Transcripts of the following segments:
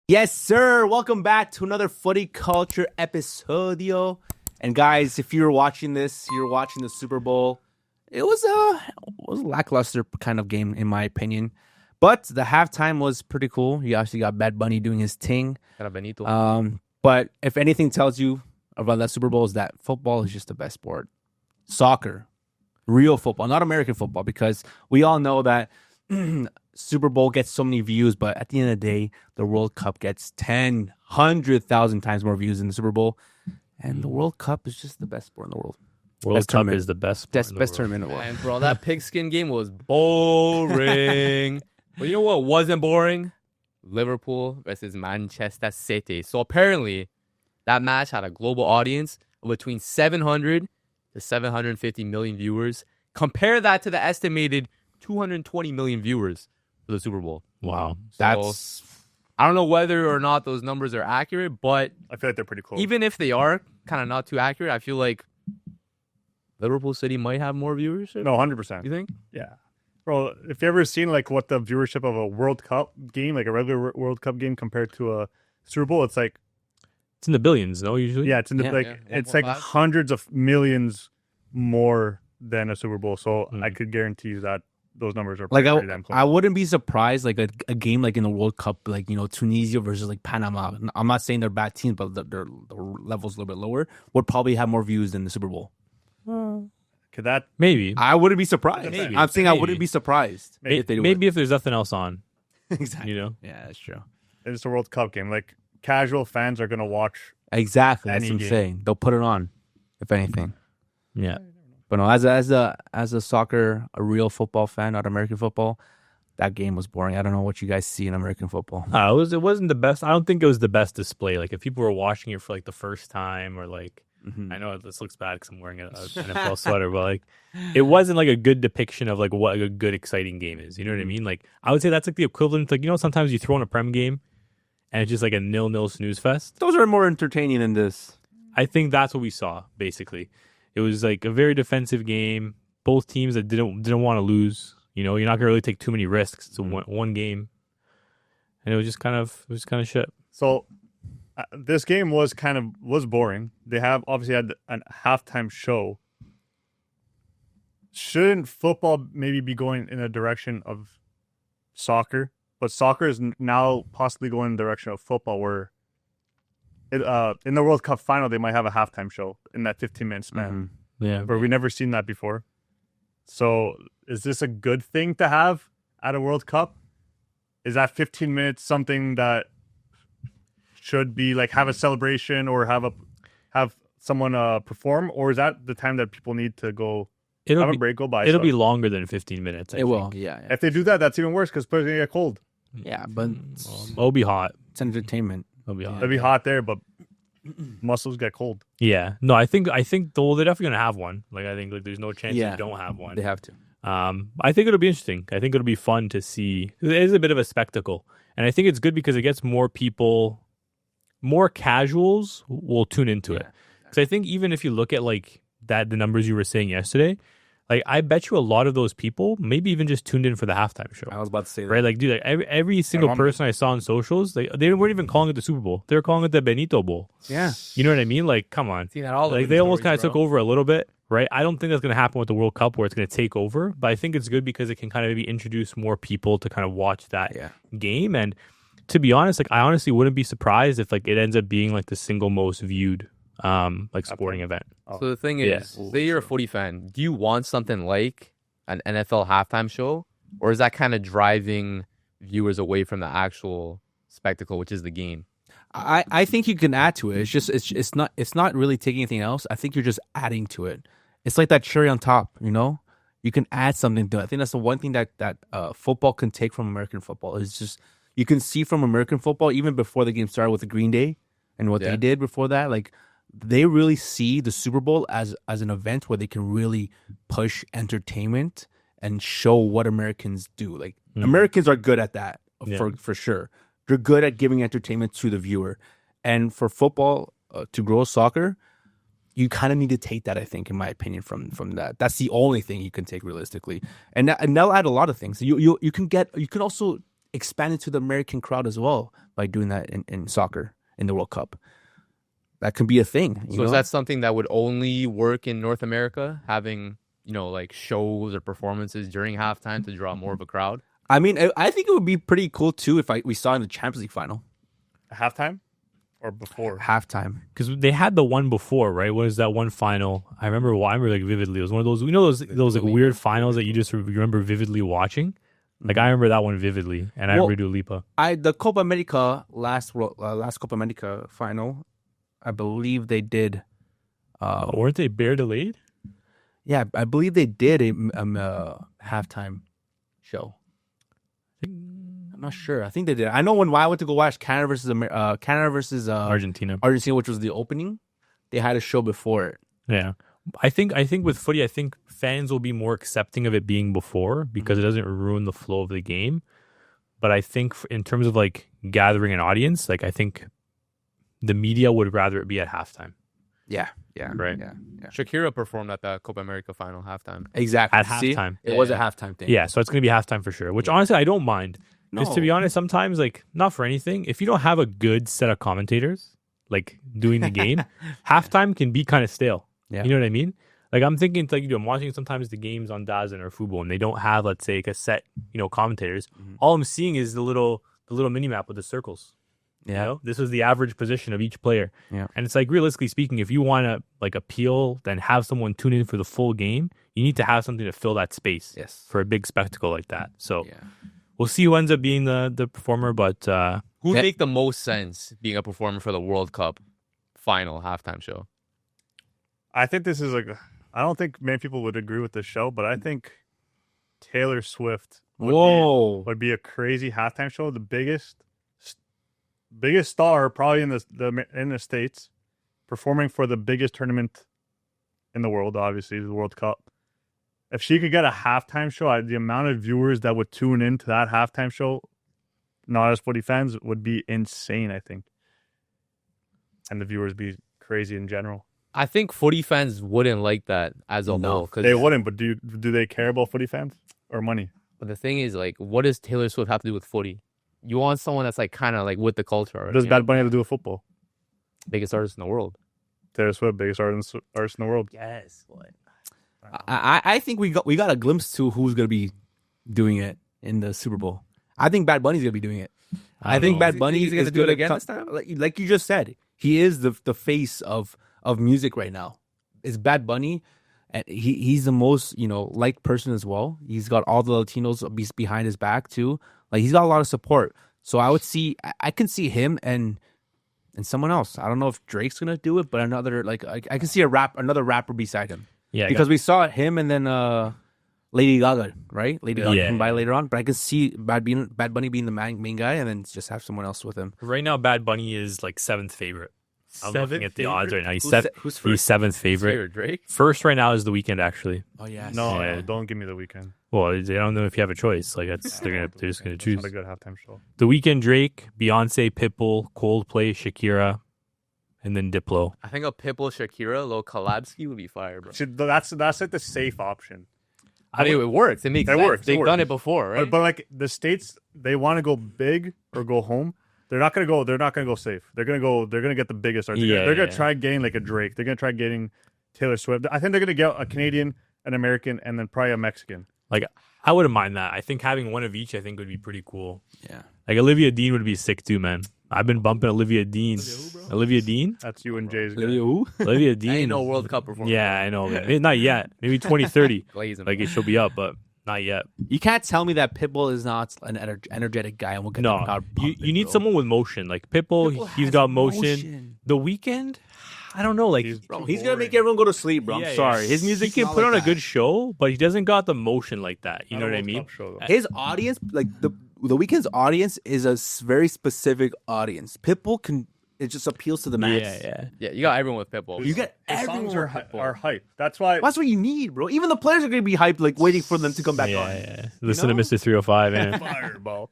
Yes, sir. Welcome back to another Footy Culture episodio. And guys, if you're watching this, you're watching the Super Bowl. It was a lackluster kind of game, in my opinion. But the halftime was pretty cool. You actually got Bad Bunny doing his thing. But if anything tells you about that Super Bowl is that football is just the best sport. Soccer, real football, not American football, because we all know that Super Bowl gets so many views, but at the end of the day, the World Cup gets 100,000 times more views than the Super Bowl. And the World Cup is just the best sport in the world. World Cup is the best sport in the best world. tournament in the world. And bro, that pigskin game was boring. But you know what wasn't boring? Liverpool versus Manchester City. So apparently, that match had a global audience of between 700 to 750 million viewers. Compare that to the estimated 220 million viewers for the Super Bowl. Wow. I don't know whether or not those numbers are accurate, but I feel like they're pretty close. even if they are kind of not too accurate, I feel like Liverpool City might have more viewership. No, 100%. You think? Yeah. Bro, if you ever seen like what the viewership of a World Cup game, like a regular World Cup game compared to a Super Bowl, it's like, It's in the billions, no, usually? yeah, it's in the, it's like 1.5. hundreds of millions more than a Super Bowl. So I could guarantee you that those numbers are Like pretty damn close. I wouldn't be surprised, like a game like in the World Cup, like Tunisia versus like Panama. I'm not saying they're bad teams, but their level's a little bit lower. Would probably have more views than the Super Bowl. Could that Maybe. I wouldn't be surprised. Maybe. I'm saying I Maybe. wouldn't be surprised if they do Maybe if there's nothing else on, exactly. you know? Yeah, that's true. it's a World Cup game? Like casual fans are gonna watch. Exactly. That's Any what I'm game. saying. They'll put it on, if anything. Yeah. But no, as a soccer, a real football fan, not American football, that game was boring. I don't know what you guys see in American football. It wasn't the best. I don't think it was the best display. Like, if people were watching it for, like, the first time or, like, I know this looks bad because I'm wearing an NFL sweater, but, like, it wasn't, like, a good depiction of, like, what a good, exciting game is. You know what I mean? Like, I would say that's, like, the equivalent. Like, sometimes you throw in a prem game and it's just, like, a 0-0 snooze fest. Those are more entertaining than this. I think that's what we saw, basically. It was like a very defensive game. Both teams that didn't want to lose. You're not gonna really take too many risks. It's a one game, and it was just kind of shit. So this game was boring. They obviously had a halftime show. Shouldn't football maybe be going in a direction of soccer? But soccer is now possibly going in the direction of football, where in the World Cup final they might have a halftime show in that 15-minute span. Yeah, But we've never seen that before. So is this a good thing to have at a World Cup? Is that 15 minutes something that should be like have a celebration or have someone perform, or is that the time that people need to go have a break, go by? It'll be longer than 15 minutes. I think. Will, yeah. If they do that, that's even worse because players are gonna get cold. Yeah, but It'll be hot. it's entertainment. It'll be hot. It'll be hot there, but muscles get cold. Yeah. No, I think they're definitely gonna have one. Like, I think like there's no chance they don't have one. They have to. I think it'll be interesting. I think it'll be fun to see. It is a bit of a spectacle, and I think it's good because it gets more people, more casuals will tune into it. Because I think even if you look at like the numbers you were saying yesterday, like I bet you a lot of those people maybe even just tuned in for the halftime show. I was about to say that. Right, like dude, like every single person I saw on socials, they weren't even calling it the Super Bowl. They were calling it the Benito Bowl. Yeah. You know what I mean? Like, come on. Seen that all Like, over they the almost stories, kind of took bro. over a little bit, right? I don't think that's going to happen with the World Cup where it's going to take over, but I think it's good because it can kind of maybe introduce more people to kind of watch that game. And to be honest, like I honestly wouldn't be surprised if like it ends up being like the single most viewed like sporting event. So the thing is, say you're a footy fan, do you want something like an NFL halftime show, or is that kind of driving viewers away from the actual spectacle, which is the game? I think you can add to it. It's not really taking anything else. I think you're just adding to it. It's like that cherry on top, You can add something to it. I think that's the one thing that football can take from American football is just you can see from American football even before the game started with the Green Day and what they did before that. Like they really see the Super Bowl as an event where they can really push entertainment and show what Americans do. Like Americans are good at that for sure. They're good at giving entertainment to the viewer. And for football to grow soccer, you kind of need to take that, I think, in my opinion, from that. That's the only thing you can take realistically. And they'll add a lot of things. You can also expand it to the American crowd as well by doing that in soccer in the World Cup. That could be a thing. So is that something that would only work in North America, having, like shows or performances during halftime to draw more of a crowd? I mean, I think it would be pretty cool too if we saw it in the Champions League final. Halftime or before? Halftime. Because they had the one before, right? What is that one final? I remember like vividly. It was one of those, those like weird finals that you just remember vividly watching. Like I remember that one vividly, and I remember Dua Lipa. The Copa America last Copa America final, I believe they did. Weren't they bear delayed? Yeah, I believe they did a halftime show. I'm not sure. I think they did. I know when I went to go watch Canada versus Argentina, which was the opening, they had a show before it. Yeah. I think with footy, I think fans will be more accepting of it being before because it doesn't ruin the flow of the game. But I think in terms of like gathering an audience, like I think the media would rather it be at halftime. Yeah. Right. Yeah. Shakira performed at the Copa America final halftime. Exactly. At halftime. It was a halftime thing. Yeah, so it's going to be halftime for sure, which honestly I don't mind. Because to be honest, sometimes, like, not for anything, if you don't have a good set of commentators, like, doing the game, halftime can be kind of stale. Yeah. You know what I mean? Like, I'm thinking, like, I'm watching sometimes the games on DAZN or Fubo, and they don't have, let's say, like a set, commentators. Mm-hmm. All I'm seeing is the little mini map with the circles. Yeah. You know? This is the average position of each player. Yeah. And it's like, realistically speaking, if you want to, like, appeal, then have someone tune in for the full game, you need to have something to fill that space. Yes. For a big spectacle like that. So, yeah. We'll see who ends up being the performer, but who would make the most sense being a performer for the World Cup final halftime show? I think this is I don't think many people would agree with this show, but I think Taylor Swift would be a crazy halftime show. The biggest star probably in the States, performing for the biggest tournament in the world, obviously the World Cup. If she could get a halftime show, the amount of viewers that would tune into that halftime show, not as footy fans, would be insane, I think. And the viewers be crazy in general. I think footy fans wouldn't like that as a whole. They wouldn't, but do they care about footy fans or money? But the thing is, like, what does Taylor Swift have to do with footy? You want someone that's, like, kind of, like, with the culture already. What does Bad Bunny have to do with football? Biggest artist in the world. Taylor Swift, biggest artist in the world. Yes, what? I think we got a glimpse to who's gonna be doing it in the Super Bowl. I think Bad Bunny's gonna be doing it. I think Bad Bunny is gonna do it again this time. Like you just said, he is the face of music right now. It's Bad Bunny, and he's the most liked person as well. He's got all the Latinos behind his back too. Like he's got a lot of support. So I can see him and someone else. I don't know if Drake's gonna do it, but another I can see another rapper beside him. Yeah, because we saw him and then Lady Gaga, right? Lady Gaga come by later on, but I can see Bad Bunny being the main guy, and then just have someone else with him. Right now, Bad Bunny is like 7th favorite. I'm looking at the odds right now. He's Who's first? He's 7th favorite. Drake? First right now is The Weeknd, actually. Oh yeah, No, don't give me The Weeknd. Well, they don't know if you have a choice. Like they're just gonna choose. Not a good halftime show. The Weeknd, Drake, Beyonce, Pitbull, Coldplay, Shakira, and then Diplo. I think a Pitbull Shakira little collab ski would be fire, bro. See, that's like the safe option. I mean, it works. It makes sense. Works. They've done it before, right? But like the States, they want to go big or go home. They're not gonna go safe. They're gonna get the biggest artist. They're gonna try getting like a Drake. They're gonna try getting Taylor Swift. I think they're gonna get a Canadian, an American, and then probably a Mexican. Like I wouldn't mind that. I think having one of each, I think, would be pretty cool. Yeah. Like Olivia Dean would be sick too, man. I've been bumping Olivia Dean. Olivia Dean? That's you and Jay's. Olivia who? Olivia Dean. Ain't no World Cup performance. Yeah, I know. Man. Not yet. Maybe 2030. Glazing. Like she'll be up, but not yet. You can't tell me that Pitbull is not an energetic guy and we'll get No, you need someone with motion. Like Pitbull he's got motion. The Weeknd, I don't know. Like he's gonna make everyone go to sleep, bro. I'm sorry. His music can put on a good show, but he doesn't got the motion like that. You know what I mean? His audience, like the Weeknd's audience, is a very specific audience. Pitbull it just appeals to the mass. Yeah. You got everyone with Pitbull. You get His everyone songs with Pitbull. are hype. That's why. That's what you need, bro. Even the players are gonna be hyped, like waiting for them to come back on. Yeah. Listen to Mr. 305, man. Fireball.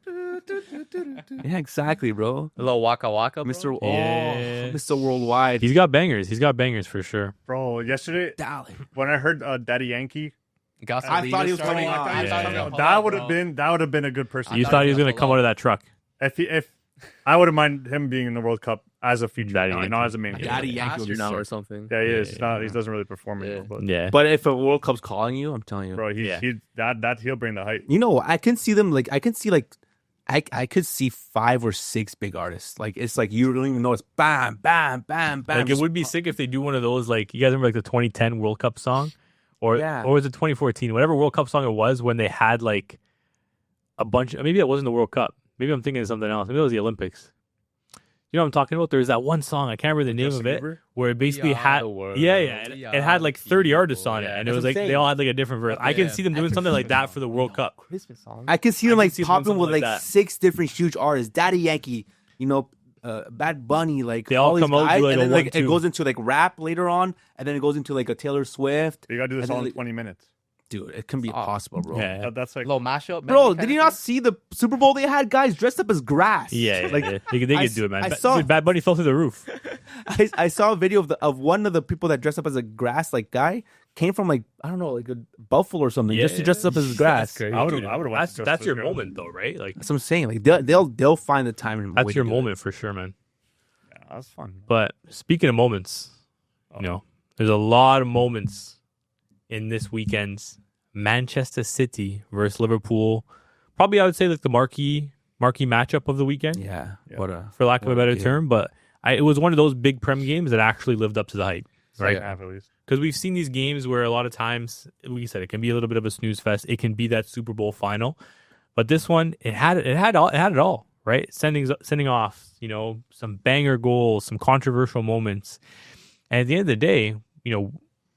Yeah, exactly, bro. A little Waka Waka, bro. Mr. Worldwide. He's got bangers. He's got bangers for sure. Bro, yesterday Dolly. when I heard Daddy Yankee I thought he was coming on. That would have been a good person. You thought he was going to come out of that truck. If I wouldn't mind him being in the World Cup as a feature, not as a main. Daddy Yankee Yankee now or something. Yeah, he is. He doesn't really perform anymore. But, But if a World Cup's calling you, I'm telling you, bro, he'll bring the hype. You know, I can see them like I could see 5 or 6 big artists. Like it's like you don't even know it's bam, bam, bam, bam. Like it would be sick if they do one of those. Like you guys remember like the 2010 World Cup song, or was it 2014? Whatever World Cup song it was, when they had like a bunch. Maybe it wasn't the World Cup. Maybe I'm thinking of something else. Maybe it was the Olympics. You know what I'm talking about? There's that one song, I can't remember the name of it, where it basically had it had like 30 artists on it, and it was like they all had like a different verse. I can see them doing something like that for the World Cup. Christmas song. I can see them like see them popping doing with something like like that. 6 different huge artists. Daddy Yankee, you know, Bad Bunny, like They all these come out, guys, do, like, and a then like 1-2. it goes into like rap later on, and then it goes into like a Taylor Swift. You gotta do this And all then, in 20 minutes. Dude, it can be impossible, bro. Yeah, That's like Little mashup. Bro, did you not see the Super Bowl? They had guys dressed up as grass. yeah. like They could do it, man. I saw- Dude, Bad Bunny fell through the roof. I saw a video of one of the people that dressed up as a grass like guy came from like I don't know like a buffalo or something just to dress up as grass. That's crazy. I would. That's your moment, though, right? Like That's what I'm saying. Like they'll find the time. And way that's to your do it. moment for sure, man. Yeah, that's fun. But speaking of moments, you know, there's a lot of moments in this weekend's Manchester City versus Liverpool. Probably, I would say like the marquee matchup of the weekend, Yeah. What a for lack of a better game. term. But it was one of those big Prem games that actually lived up to the hype, right? Second half at least. Because we've seen these games where a lot of times, like you said, it can be a little bit of a snooze fest. It can be that Super Bowl final, but this one, it had it all, right? Sending off, you know, some banger goals, some controversial moments, and at the end of the day, you know,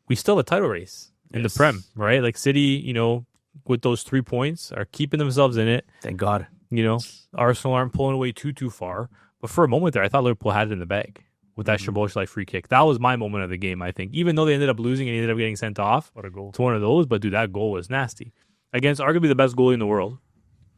we still have a title race in the Prem, right? Like City, you know, with those 3 points, are keeping themselves in it. Thank God. You know, Arsenal aren't pulling away too far, but for a moment there, I thought Liverpool had it in the bag with that SZOBOSZLAI'S free kick. That was my moment of the game, I think. Even though they ended up losing and ended up getting sent off, What a goal. it's one of those. But dude, that goal was nasty against arguably the best goalie in the world.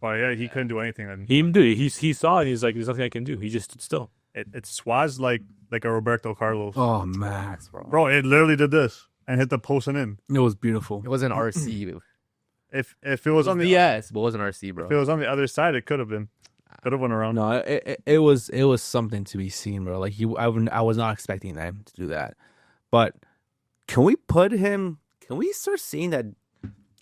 Well, yeah, he couldn't do anything. Then He saw it. And he's like, "There's nothing I can do." He just stood still. it swaz like a Roberto Carlos. Oh man, Bro, it literally did this and hit the post and in. it was beautiful. It wasn't RC. If it was on the BS, but it wasn't RC, bro. if it was on the other side, it could have been. Could have went around. No, it was something to be seen, bro. Like I was not expecting them to do that. But can we start seeing that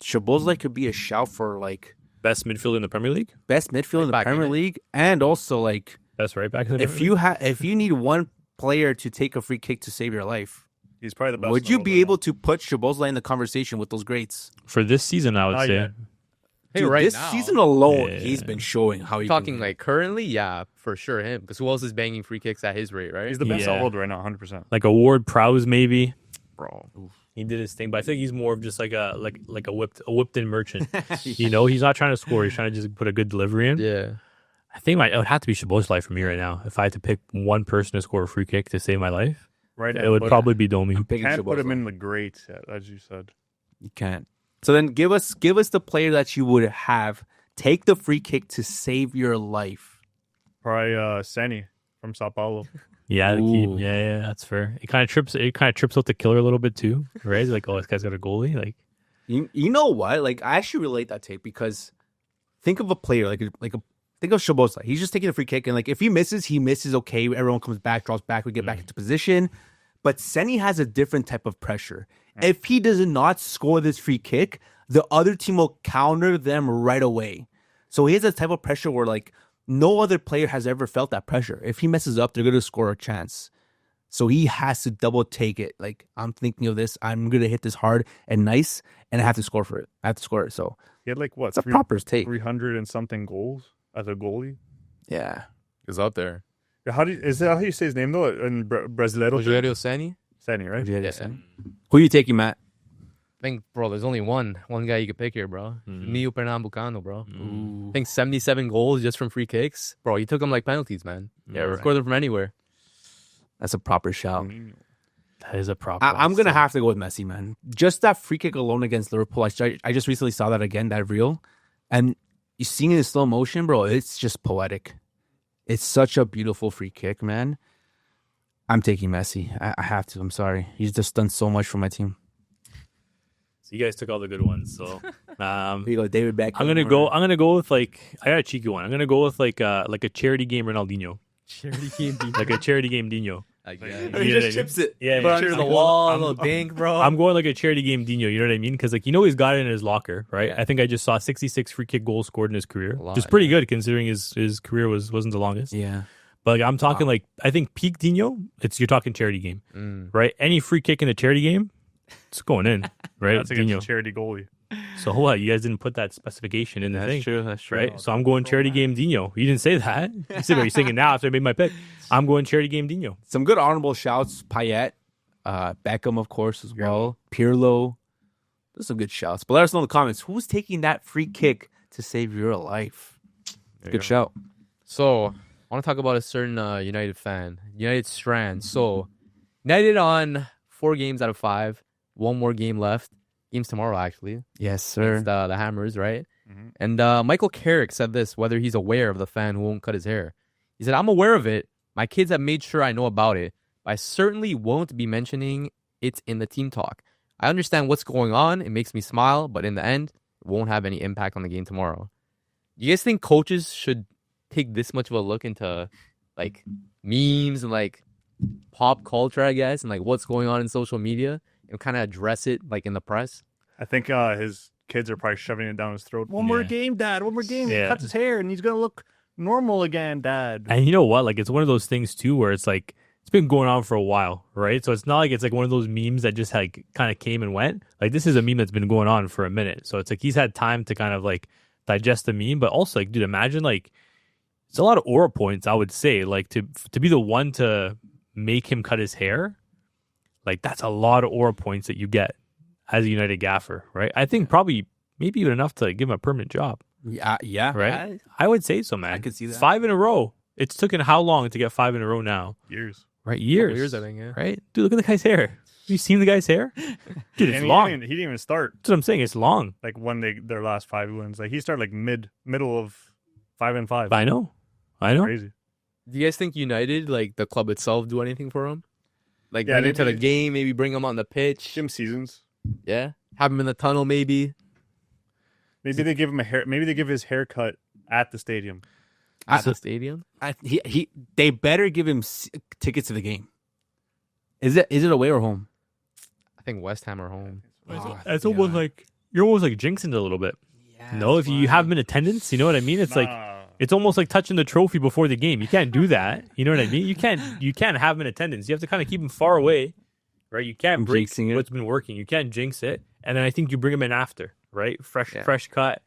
SZOBOSZLAI could be a shout for like Best midfielder in the Premier League, best midfield in the back, Premier innit? League, and also like best right back in the Premier League. if you need one player to take a free kick to save your life, He's probably the best. would in you the be world able to put SZOBOSZLAI in the conversation with those greats? For this season, I would Not say. yet. Hey, Dude, right this now, season alone, Yeah. he's been showing how he talking can, like currently, yeah, for sure him. Because who else is banging free kicks at his rate, right? He's the best Yeah. in the world right now, 100%. Like a Ward Prowse, maybe. bro. He did his thing, but I think he's more of just like a whipped in merchant. You know, he's not trying to score; he's trying to just put a good delivery in. Yeah. I think it would have to be SZOBOSZLAI for me right now. If I had to pick one person to score a free kick to save my life, Right it would probably be Domi. picking Can't put him SZOBOSZLAI. in the greats yet, as you said. You can't. So then give us the player that you would have take the free kick to save your life. Probably Seni from Sao Paulo. Yeah, Ooh. yeah, that's fair. It kind of trips out the killer a little bit too, right? It's like, oh, this guy's got a goalie. Like, You know what? Like I actually relate that take because think of a player think of SZOBOSZLAI. He's just taking a free kick and like if he misses, he misses. Okay, everyone comes back, draws back, we get back into position. But Seni has a different type of pressure. If he does not score this free kick, the other team will counter them right away. So he has a type of pressure where like no other player has ever felt that pressure. If he messes up, they're going to score a chance. So he has to double take it. Like, I'm thinking of this. I'm going to hit this hard and nice, and I have to score for it. I have to score it. So He had like, what, it's a proper take. 300 and something goals as a goalie? Yeah. He's up there. Is that how you say his name, though? In Brasileiro? Rogério Ceni? Seni, right? Yeah. Who are you taking, Matt? I think, bro, there's only one guy you could pick here, bro. Mio Pernambucano, bro. I think 77 goals just from free kicks. Bro, he took them like penalties, man. Yeah, right. Scored them from anywhere. That's a proper shout. that is a proper. I'm going to have to go with Messi, man. Just that free kick alone against Liverpool. I just recently saw that again, that reel. And you seeing it in slow motion, bro, it's just poetic. It's such a beautiful free kick, man. I'm taking Messi. I have to. I'm sorry. He's just done so much for my team. So you guys took all the good ones. So Here you go, David Beckham. I'm gonna go with like I got a cheeky one. I'm gonna go with like a charity game Ronaldinho. Charity game. Like a charity game Dino. I guess. He You know just what I chips it. Yeah, Put it yeah. under the wall, a little dink, bro. I'm going like a charity game Dino, you know what I mean? Because like he's got it in his locker, right? I think I just saw 66 free kick goals scored in his career, A lot, which is pretty good considering his career wasn't the longest. Yeah. But like, I'm talking like I think peak Dino, you're talking charity game, right? Any free kick in a charity game, it's going in, right? That's against Dino. a charity goalie. So what? You guys didn't put that specification in the thing. That's true. Right? So I'm going charity game Dino. You didn't say that. You said, you're saying it now after I made my pick. I'm going charity game Dino. Some good honorable shouts. Payet, Beckham, of course, as well. Pirlo. Those are some good shouts. But let us know in the comments, who's taking that free kick to save your life? Good shout. So, I want to talk about a certain United fan, United Strand. So, United on 4 games out of 5. 1 more game left. Games tomorrow, actually. Yes, sir. It's the Hammers, right? Mhm. And Michael Carrick said this, whether he's aware of the fan who won't cut his hair. He said, I'm aware of it. My kids have made sure I know about it. But I certainly won't be mentioning it in the team talk. I understand what's going on. It makes me smile. But in the end, it won't have any impact on the game tomorrow. You guys think coaches should take this much of a look into like memes and like pop culture, I guess, and like what's going on in social media and kind of address it like in the press? I think his kids are probably shoving it down his throat. One more game, Dad. One more game. Yeah. He cuts his hair and he's gonna look normal again, Dad. And you know what? Like, it's one of those things, too, where it's like, it's been going on for a while, right? So it's not like it's like one of those memes that just like kind of came and went. Like, this is a meme that's been going on for a minute. So it's like he's had time to kind of like digest the meme. But also, like, dude, imagine like, it's a lot of aura points, I would say. Like, to be the one to make him cut his hair, like, that's a lot of aura points that you get as a United gaffer, right? I think probably maybe even enough to give him a permanent job, Yeah. right? I would say so, man. I could see that. It's 5 in a row. It's taken how long to get 5 in a row now? Years. Right, years. Years, I think, yeah. Right, dude. Look at the guy's hair. Have you seen the guy's hair? Dude, it's And long. he didn't even start That's what I'm saying. It's long. like when their last 5 wins. Like he started like middle of 5 and 5. I know. Crazy. Do you guys think United, like the club itself, do anything for him? Like Yeah, bring him to the maybe- game, maybe bring him on the pitch. Gym seasons. Yeah, have him in the tunnel, maybe. Maybe they give him a hair. Maybe they give his haircut at the stadium. At the stadium. They better give him tickets to the game. Is it away or home? I think West Ham are home. It's almost like you're almost like jinxing it a little bit. No, if you have him in attendance, you know what I mean. It's like it's almost like touching the trophy before the game. You can't do that. You know what I mean? You can't have him in attendance. You have to kind of keep him far away, right? You can't break jinxing it. what's been working. You can't jinx it. And then I think you bring him in after, right? Fresh cut,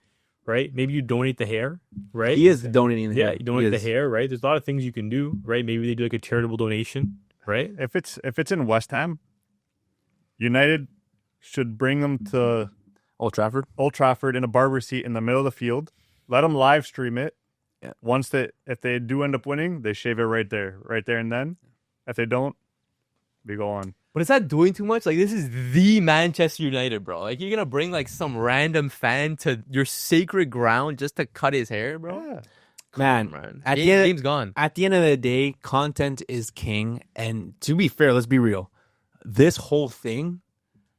right? Maybe you donate the hair, right? He is donating the hair. Yeah, you donate He the is. hair, right? There's a lot of things you can do, right? Maybe they do like a charitable donation, right? If it's in West Ham, United should bring them to Old Trafford. Old Trafford in a barber seat in the middle of the field. Let them live stream it. Yeah. If they do end up winning, they shave it right there and then. If they don't, they go on. But is that doing too much? Like, this is the Manchester United, bro. Like, you're gonna bring like some random fan to your sacred ground just to cut his hair, bro? Yeah. Man, At the end, game's gone. At the end of the day, content is king. And to be fair, let's be real. This whole thing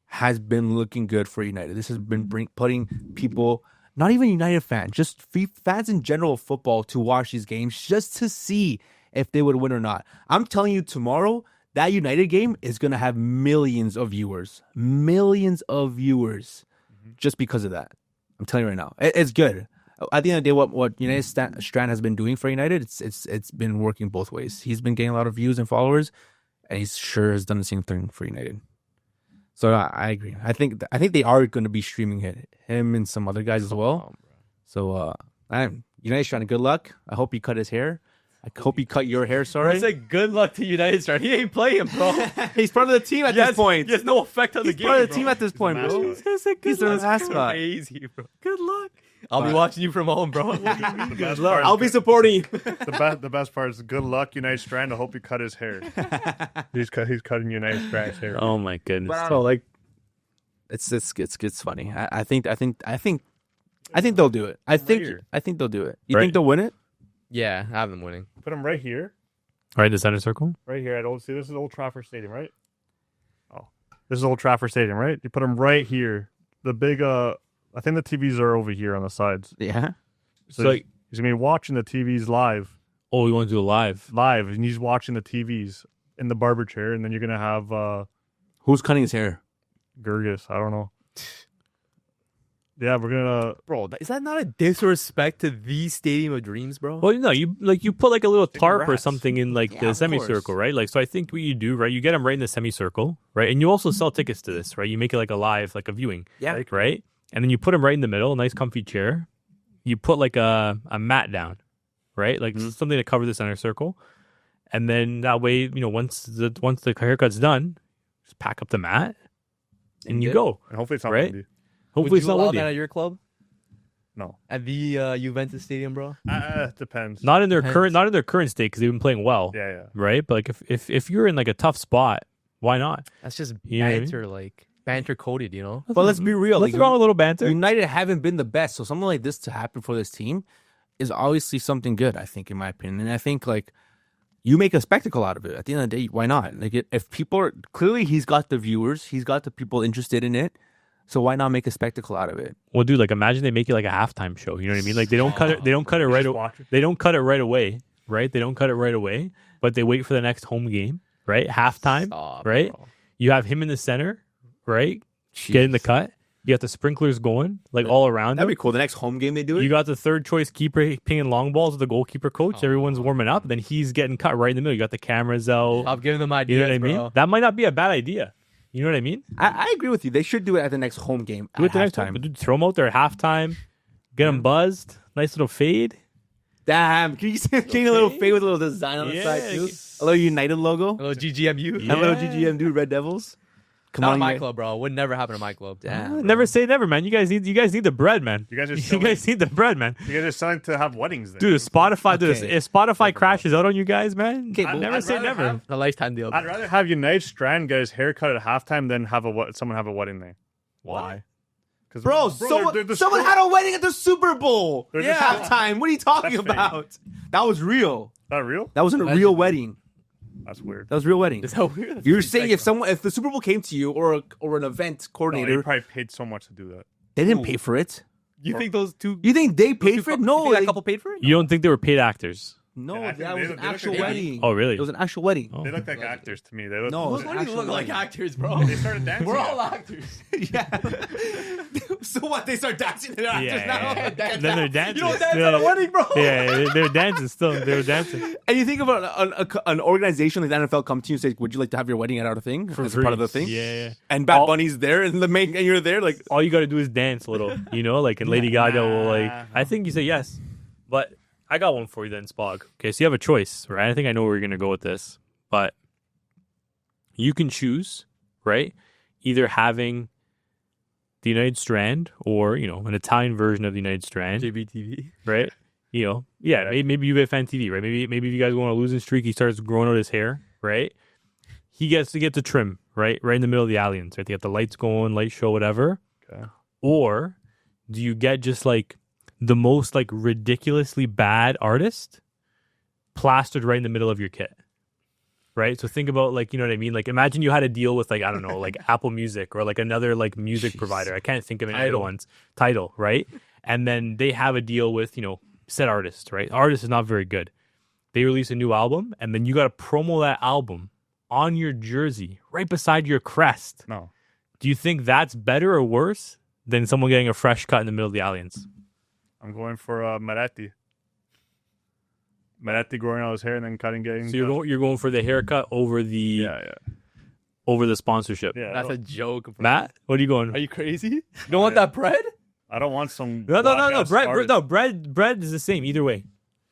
has been looking good for United. This has been putting people, not even United fans, just fans in general of football, to watch these games just to see if they would win or not. I'm telling you, tomorrow, that United game is going to have millions of viewers. Millions of viewers just because of that. I'm telling you right now. It's good. At the end of the day, what United Strand has been doing for United, it's been working both ways. He's been getting a lot of views and followers, and he sure has done the same thing for United. So I agree. I think they are going to be streaming him and some other guys as well. So United Strand, good luck. I hope you cut his hair. I hope you cut your hair. Sorry. I said good luck to United Strand. He ain't playing, bro. He's part of the team at this point. He has no effect on the He's game. part of the bro. team at this point, bro. mascot. He's their mascot. Crazy, bro. Good luck. I'll be watching you from home, bro. The best part, I'll be supporting you. the best part is good luck, United Strand. I hope you cut his hair. He's cutting United Strand's hair. Oh my goodness. So like, it's funny. I think they'll do it. I think they'll do it. You Right. think they'll win it? Yeah, I have them winning. Put him right here. Right in the center circle. Right here at Old. This is Old Trafford Stadium, right? Oh, this is Old Trafford Stadium, right? You put him right here. the big. I think the TVs are over here on the sides. Yeah. So like, he's gonna be watching the TVs live. oh, you want to do it live? And he's watching the TVs in the barber chair, and then you're gonna have Who's cutting his hair? Gurgis. I don't know. Yeah, we're gonna. Bro, is that not a disrespect to the Stadium of Dreams, bro? Well, no, you put like a little tarp or rats. something in like Yeah, the of semicircle, course. right? Like, so I think what you do, right? You get them right in the semicircle, right? And you also sell tickets to this, right? You make it like a live, like a viewing, Yeah. right? And then you put them right in the middle, a nice comfy chair. You put like a mat down, right? Like something to cover the center circle. And then that way, once the haircut's done, just pack up the mat and you dip. go. And hopefully it's not Right? windy. Hopefully Would it's you not allow windy. that at your club? No. At the Juventus Stadium, bro? Depends. Not in their Depends. current state because they've been playing well, Yeah. right? But like if you're in like a tough spot, why not? That's just You know what I mean? banter, like banter coded, you know? But let's be real. Let's Like, go on a little banter. United haven't been the best, so something like this to happen for this team is obviously something good. I think, in my opinion, and I think like you make a spectacle out of it. At the end of the day, why not? Like, if people are clearly, he's got the viewers, he's got the people interested in it. So why not make a spectacle out of it? Well, dude, like imagine they make it like a halftime show. You know what I mean? Like they don't cut it. They don't cut it right. just watch it. They don't cut it right away, right? They don't cut it right away, but they wait for the next home game, right? Halftime, Stop, right? bro. You have him in the center, right? Getting the cut. You got the sprinklers going like all around. That'd him. be cool. The next home game they do it. You got the third choice keeper pinging long balls with the goalkeeper coach. Everyone's warming up, and then he's getting cut right in the middle. You got the cameras out. Stop giving them ideas, You know what I mean? bro. That might not be a bad idea. You know what I mean? I agree with you. They should do it at the next home game. Do it the next time. Dude, throw them out there at halftime. Get them buzzed. Nice little fade. Damn, can you change a little fade with a little design on the Yeah, side too? like- A little United logo. A little GGMU. Yeah. A little GGM dude, Red Devils. Come Not on, my you- club, bro. Would never happen to my club. Damn. Never say never, man. You guys need the bread, man. You guys are you selling- guys need the bread, man. You guys are selling to have weddings there. Dude, if Spotify, Okay. if Spotify crashes out on you guys, man, Okay, never I'd say rather never. have- A lifetime deal. I'd rather have United Strand get his haircut at halftime than have someone have a wedding there. Why? Because Bro, someone had a wedding at the Super Bowl. They're Yeah, just- halftime. What are you talking That's fake. about? That was real. Not real? That wasn't a real wedding. That's weird. That was a real wedding. Is that weird? You're saying if the Super Bowl came to you or an event No, coordinator, they probably paid so much to do that. they didn't pay for it. You think those two? You think they paid for it? No, You think that they- couple paid for it? You don't think they were paid actors? no, Yeah, I think that they was look- an they look actual like- wedding. Oh, really? It was an actual wedding. Oh. They look like actors to me. They look. No, What do you look like actors, bro? They started dancing. We're all at- actors. Yeah. So what? They start dancing. They're actors now. Then they're dancing. You don't dance at a wedding, bro. Yeah, they're dancing still. They were dancing. And you think about an organization like the NFL come to you and say, "Would you like to have your wedding at our thing as a part of the thing?" Yeah. And Bad Bunny's there, and and you're there, like, All you got to do is dance a little, like, and Lady Gaga will, like, I think you say yes. But I got one for you then, Spog. Okay, so you have a choice, right? I think I know where you're going to go with this. But you can choose, right? Either having the United Strand or, an Italian version of the United Strand, JBTV. right? Maybe you have fan TV, right? Maybe if you guys go on a losing streak, he starts growing out his hair, right? He gets to get the trim, right? Right in the middle of the Allianz, right? They got the lights going, light show, whatever. Okay. Or do you get just like the most like ridiculously bad artist plastered right in the middle of your kit? Right? So think about like, you know what I mean? Like imagine you had a deal with like, I don't know, like Apple Music or like another like music provider. I can't think of any other ones. Tidal, right? And then they have a deal with, said artist, right? Artist is not very good. They release a new album and then you got to promo that album on your jersey right beside your crest. No. Do you think that's better or worse than someone getting a fresh cut in the middle of the Allianz? I'm going for Moretti. Moretti growing out his hair and then getting. So you're going for the haircut over the over the sponsorship. Yeah. That's a joke. Bro. Matt, what are you going? Are you crazy? You don't want that bread? I don't want some. No. black-ass artist. Bread is the same either way.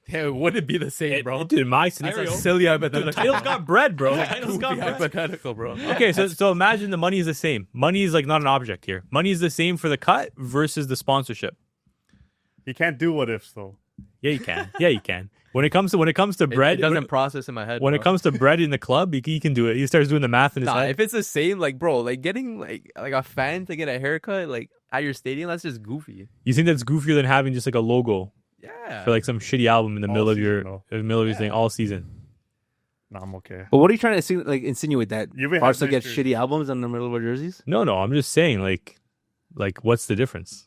Yeah, it wouldn't be the same, bro. Dude, in my That's a scenario, silly the hypothetical. title's got bread, bro. The Goofy title's got bread. hypothetical, bro. Okay, so imagine the money is the same. Money is like not an object here. Money is the same for the cut versus the sponsorship. You can't do what ifs though. Yeah, you can. Yeah, you can. When it comes to bread, It doesn't process in my head. when bro. it comes to bread in the club, he can do it. He starts doing the math in his Nah, head. if it's the same, like, bro, like getting like a fan to get a haircut like at your stadium, that's just goofy. You think that's goofier than having just like a logo Yeah. for like some shitty album in the All middle of season, your though. in the middle of your thing all season? No, I'm okay. But what are you trying to insinuate that Juve has Barca get issues. shitty albums in the middle of our jerseys? No, I'm just saying like Like, what's the difference?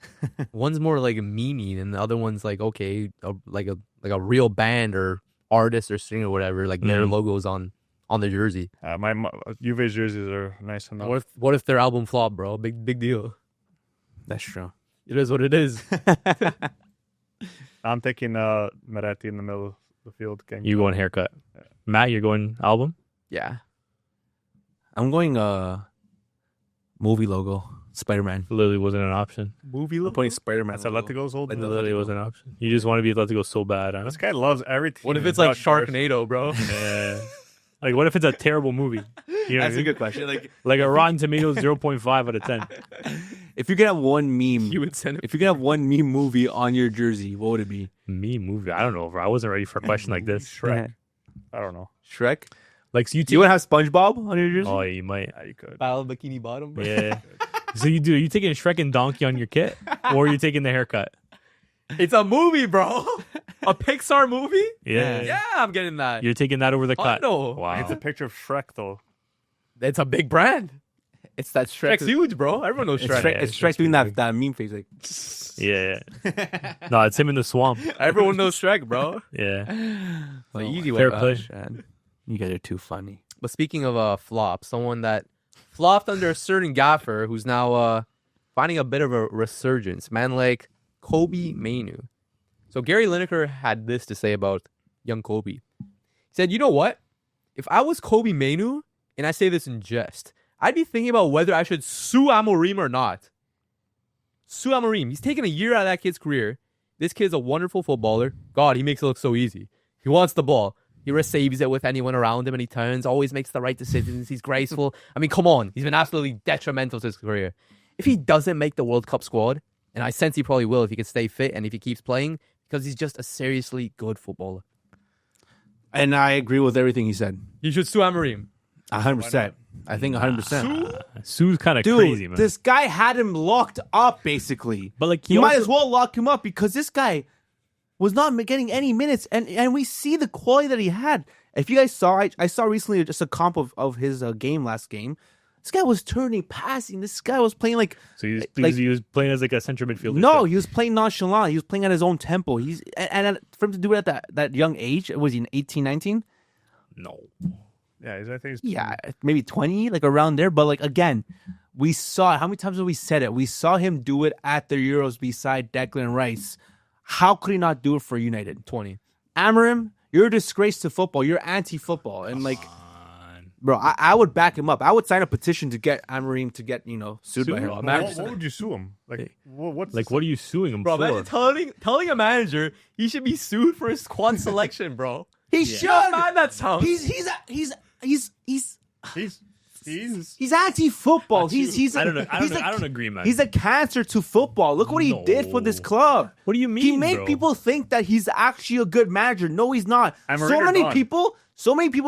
One's more like meanie, and the other one's like like a real band or artist or singer or whatever. Like their logos on the jersey. My Juve's jerseys are nice enough. What if their album flopped, bro? Big deal. That's true. It is what it is. I'm taking Meretti in the middle of the field. You going haircut. Yeah. Matt, you're going album? Yeah. I'm going movie logo. Spider-Man. Literally wasn't an option. Movie I'm look. putting Spider-Man. That's logo. Atletico's old. Like the Literally wasn't an option. You just want to be Atletico so bad, huh? This guy loves everything. What if it's like Sharknado, bro? Yeah. Like, what if it's a terrible movie? You know That's a good question. Like a Rotten Tomatoes 0.5 out of 10. If you could have one meme, You would send it. if you could have one meme movie on your jersey, what would it be? Me movie? I don't know, bro. I wasn't ready for a question like this. Shrek. I don't know. Shrek. Like, so you Do you want to have SpongeBob on your jersey? Oh, you might. Yeah, you could. Battle of Bikini Bottom, bro. Yeah. So you do? Are you taking Shrek and Donkey on your kit, or are you taking the haircut? It's a movie, bro. A Pixar movie? Yeah. Yeah, I'm getting that. You're taking that over the cut. no. Wow. It's a picture of Shrek, though. It's a big brand. It's that Shrek. Shrek's huge, bro. Everyone knows It's Shrek. Shrek, Yeah, it's it's Shrek doing big. that meme face like. Yeah. No, it's him in the swamp. Everyone knows Shrek, bro. Yeah. It's an easy Fair way. play. Shad. You guys are too funny. But speaking of flop, someone that flopped under a certain gaffer who's now finding a bit of a resurgence, man like Kobe Mainoo. So Gary Lineker had this to say about young Kobe. He said, you know what? If I was Kobe Mainoo, and I say this in jest, I'd be thinking about whether I should sue Amorim or not. Sue Amorim. He's taken a year out of that kid's career. This kid's a wonderful footballer. God, he makes it look so easy. He wants the ball. He receives it with anyone around him and he turns, always makes the right decisions. He's graceful. I mean, come on. He's been absolutely detrimental to his career. If he doesn't make the World Cup squad, and I sense he probably will if he can stay fit and if he keeps playing, because he's just a seriously good footballer. And I agree with everything he said. You should sue Amorim. 100%. I think 100%. Sue's kind of Dude, crazy, man. this guy had him locked up, basically. But like, You might also- as well lock him up because this guy was not getting any minutes, and we see the quality that he had. If you guys saw, I saw recently just a comp of his last game. This guy was turning, passing. This guy was playing like... So he like- was playing as like a center midfielder. No, too. he was playing nonchalant. He was playing at his own tempo. For him to do it at that young age, was he 18, 19? No. Yeah, I think he's Yeah, maybe 20, like around there. But like again, we saw it. How many times have we said it? We saw him do it at the Euros beside Declan Rice. How could he not do it for United? 20. Amorim, you're a disgrace to football. You're anti-football. And like, bro, I would back him up. I would sign a petition to get Amorim to get, sued by him. What would you sue him? Like, what's Like, what are you suing him Bro, for? imagine telling a manager he should be sued for his squad selection, bro. He You know how bad that sounds. He's anti-football. He's I don't agree, man. He's a cancer to football. Look what he did for this club. What do you mean, He made bro? people think that he's actually a good manager. No, he's not. I'm So already many people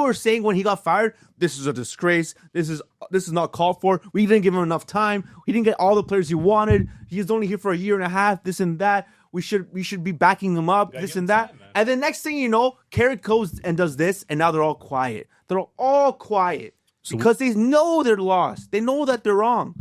were saying when he got fired, this is a disgrace. This is not called for. We didn't give him enough time. He didn't get all the players he wanted. He's only here for a year and a half. This and that. We should be backing him up. This and that. And then next thing you know, Carrick goes and does this, and now they're all quiet. They're all quiet because they know they're lost. They know that they're wrong.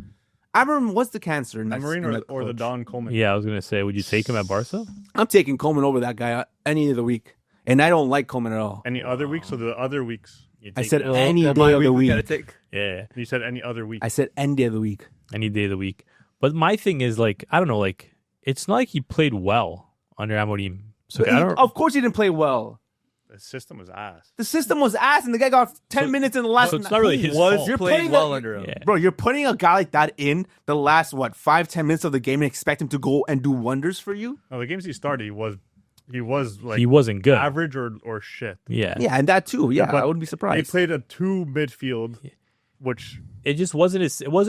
Amorim was the cancer in that. Amorim in that or the coach. Don Coleman? Yeah, I was gonna say, would you take him at Barca? I'm taking Coleman over that guy any of the week, and I don't like Coleman at all. Any other weeks or the other weeks? I said any day of the week. Yeah, You said any other week. I said any day of the week. any day of the week. But my thing is like, I don't know, like it's not like he played well under Amorim. So I don't. Of course, he didn't play well. The system was ass. The system was ass, and the guy got 10 minutes in the last. so it's not really his was fault. you're Played putting well the- under him. Yeah. Bro, you're putting a guy like that in the last 5-10 minutes of the game and expect him to go and do wonders for you? No, the games he started, he was like He wasn't good. average or shit. Yeah. Yeah, and that too. Yeah, but I wouldn't be He surprised. played a 2 midfield, which It just wasn't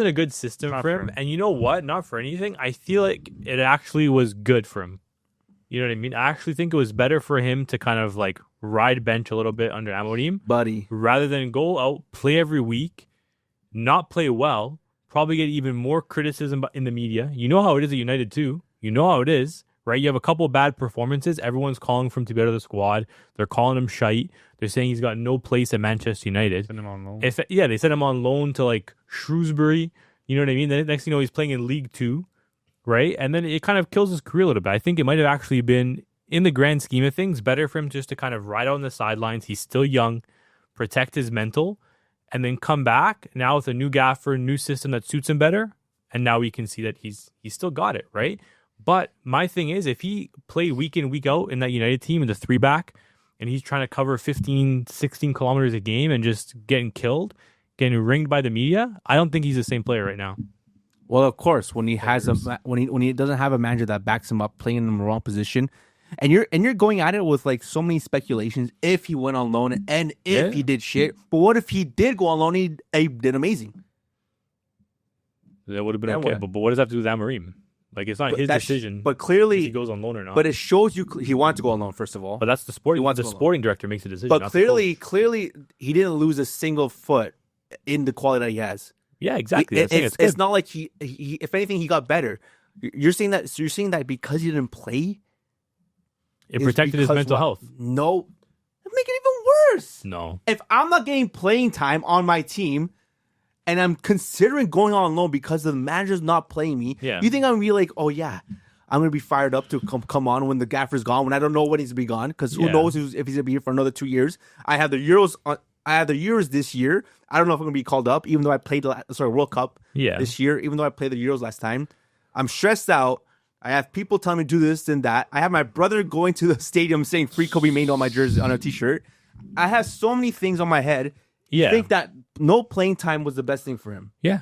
a good system Not for for him. him. And you know what? Not for anything. I feel like it actually was good for him. You know what I mean? I actually think it was better for him to kind of like ride bench a little bit under Amorim Buddy. rather than go out, play every week, not play well, probably get even more criticism in the media. You know how it is at United too. You know how it is, right? You have a couple of bad performances. Everyone's calling for him to be out of the squad. They're calling him shite. They're saying he's got no place at Manchester United. sent him on loan. They sent him on loan to like Shrewsbury. You know what I mean? The next thing you know, he's playing in League Two right? And then it kind of kills his career a little bit. I think it might have actually been, in the grand scheme of things, better for him just to kind of ride out on the sidelines. He's still young, protect his mental, and then come back now with a new gaffer, new system that suits him better. And now we can see that he's still got it, right? But my thing is, if he played week in, week out in that United team in the 3-back, and he's trying to cover 15, 16 kilometers a game and just getting killed, getting ringed by the media, I don't think he's the same player right now. Well, of course, when he has when he doesn't have a manager that backs him up, playing in the wrong position, and you're going at it with like so many speculations. If he went on loan and if he did shit, but what if he did go on loan? He did amazing. That would have been okay. But what does that have to do with Amorim? Like, it's not his decision. But clearly, if he goes on loan or not. But it shows you he wanted to go on loan, first of all. But that's the sporting. The sporting director makes the decision. But clearly, he didn't lose a single foot in the quality that he has. Yeah, exactly. It's not like he. If anything, he got better. You're saying that. So you're saying that because he didn't play, it protected his mental health. No, it make it even worse. No. If I'm not getting playing time on my team, and I'm considering going on loan because the manager's not playing me, you think I'm really like, oh yeah, I'm gonna be fired up to come on when the gaffer's gone, when I don't know when he's gonna be gone, because who knows if he's gonna be here for another 2 years. I have the Euros this year. I don't know if I'm gonna be called up, even though I played World Cup this year. Even though I played the Euros last time, I'm stressed out. I have people telling me to do this and that. I have my brother going to the stadium saying "Free Kobe Mainoo" on my jersey, on a T-shirt. I have so many things on my head. I think that no playing time was the best thing for him. Yeah.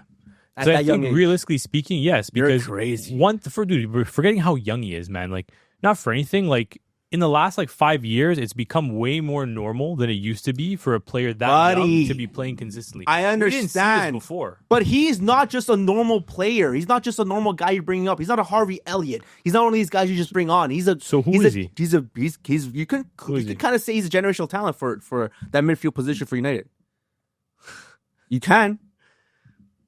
So I think realistically speaking, yes, because you're crazy. We're forgetting how young he is, man. Like, not for anything, like in the last 5 years, it's become way more normal than it used to be for a player that young to be playing consistently. I understand. We didn't see this before. But he's not just a normal player. He's not just a normal guy you're bringing up. He's not a Harvey Elliott. He's not one of these guys you just bring on. So who is he? You can kind of say he's a generational talent for that midfield position for United. You can.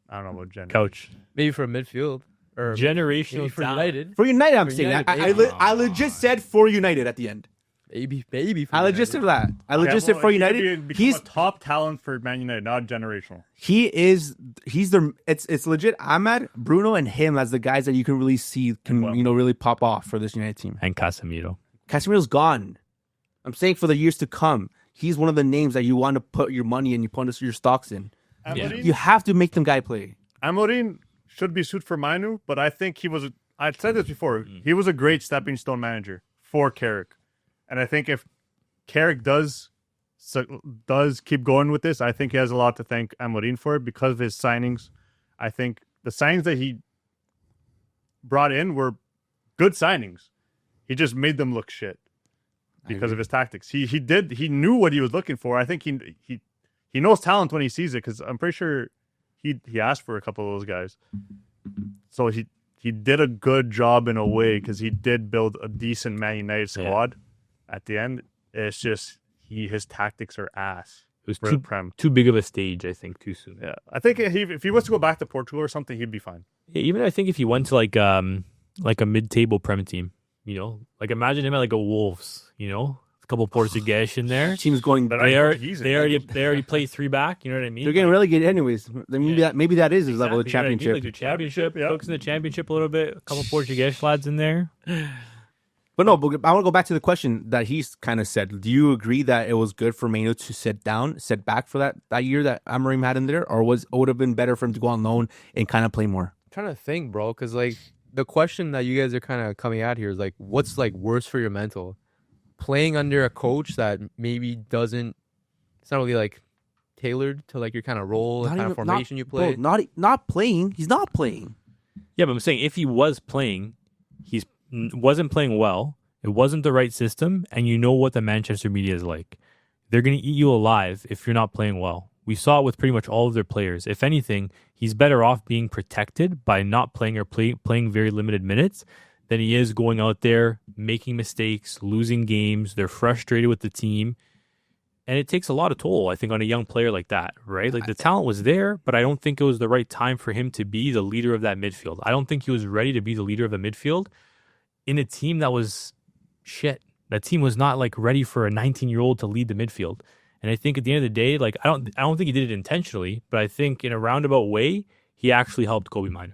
I don't know about gender. Coach. Maybe for midfield. Or generational for United. For United, I'm saying that. I legit said for United at the end. Maybe. I legit said that. I legit said for United. He's a top talent for Man United, not generational. He's it's legit. Ahmad, Bruno, and him as the guys that you can really see really pop off for this United team. And Casemiro. Casemiro's gone. I'm saying for the years to come, he's one of the names that you want to put your money in, you put your stocks in. You have to make them guy play. Amorim should be suited for Mainoo, but I think I'd said this before, he was a great stepping stone manager for Carrick. And I think if Carrick does keep going with this, I think he has a lot to thank Amorim for it because of his signings. I think the signings that he brought in were good signings. He just made them look shit because of his tactics. He knew what he was looking for. I think he knows talent when he sees it because I'm pretty sure he asked for a couple of those guys. So he did a good job in a way because he did build a decent Man United squad. At the end, it's just his tactics are ass. It was too big of a stage, I think, too soon. Yeah, I think if he was to go back to Portugal or something, he'd be fine. Yeah, even I think if he went to like a mid-table Prem team, imagine him at a Wolves, a couple Portuguese in there. Team's going. They already play 3-back. You know what I mean? They're getting relegated anyways. Maybe that is his level of championship. I mean? The championship, focus in the championship a little bit. A couple Portuguese lads in there. But no, but I want to go back to the question that he's kind of said. Do you agree that it was good for Mainoo to sit back for that year that Amorim had in there, or it would have been better for him to go on loan and kind of play more? I'm trying to think, bro, because the question that you guys are kind of coming at here is what's worse for your mental? Playing under a coach that maybe doesn't, it's not really tailored to your kind of role and kind of formation you play. Bro, not playing. He's not playing. Yeah, but I'm saying if he was playing, wasn't playing well. It wasn't the right system, and you know what the Manchester media is like. They're going to eat you alive if you're not playing well. We saw it with pretty much all of their players. If anything, he's better off being protected by not playing or playing very limited minutes than he is going out there, making mistakes, losing games. They're frustrated with the team. And it takes a lot of toll, I think, on a young player like that, right? The talent was there, but I don't think it was the right time for him to be the leader of that midfield. I don't think he was ready to be the leader of the midfield in a team that was shit. That team was not ready for a 19-year-old to lead the midfield. And I think at the end of the day, I don't think he did it intentionally, but I think in a roundabout way, he actually helped Kobe Mainoo.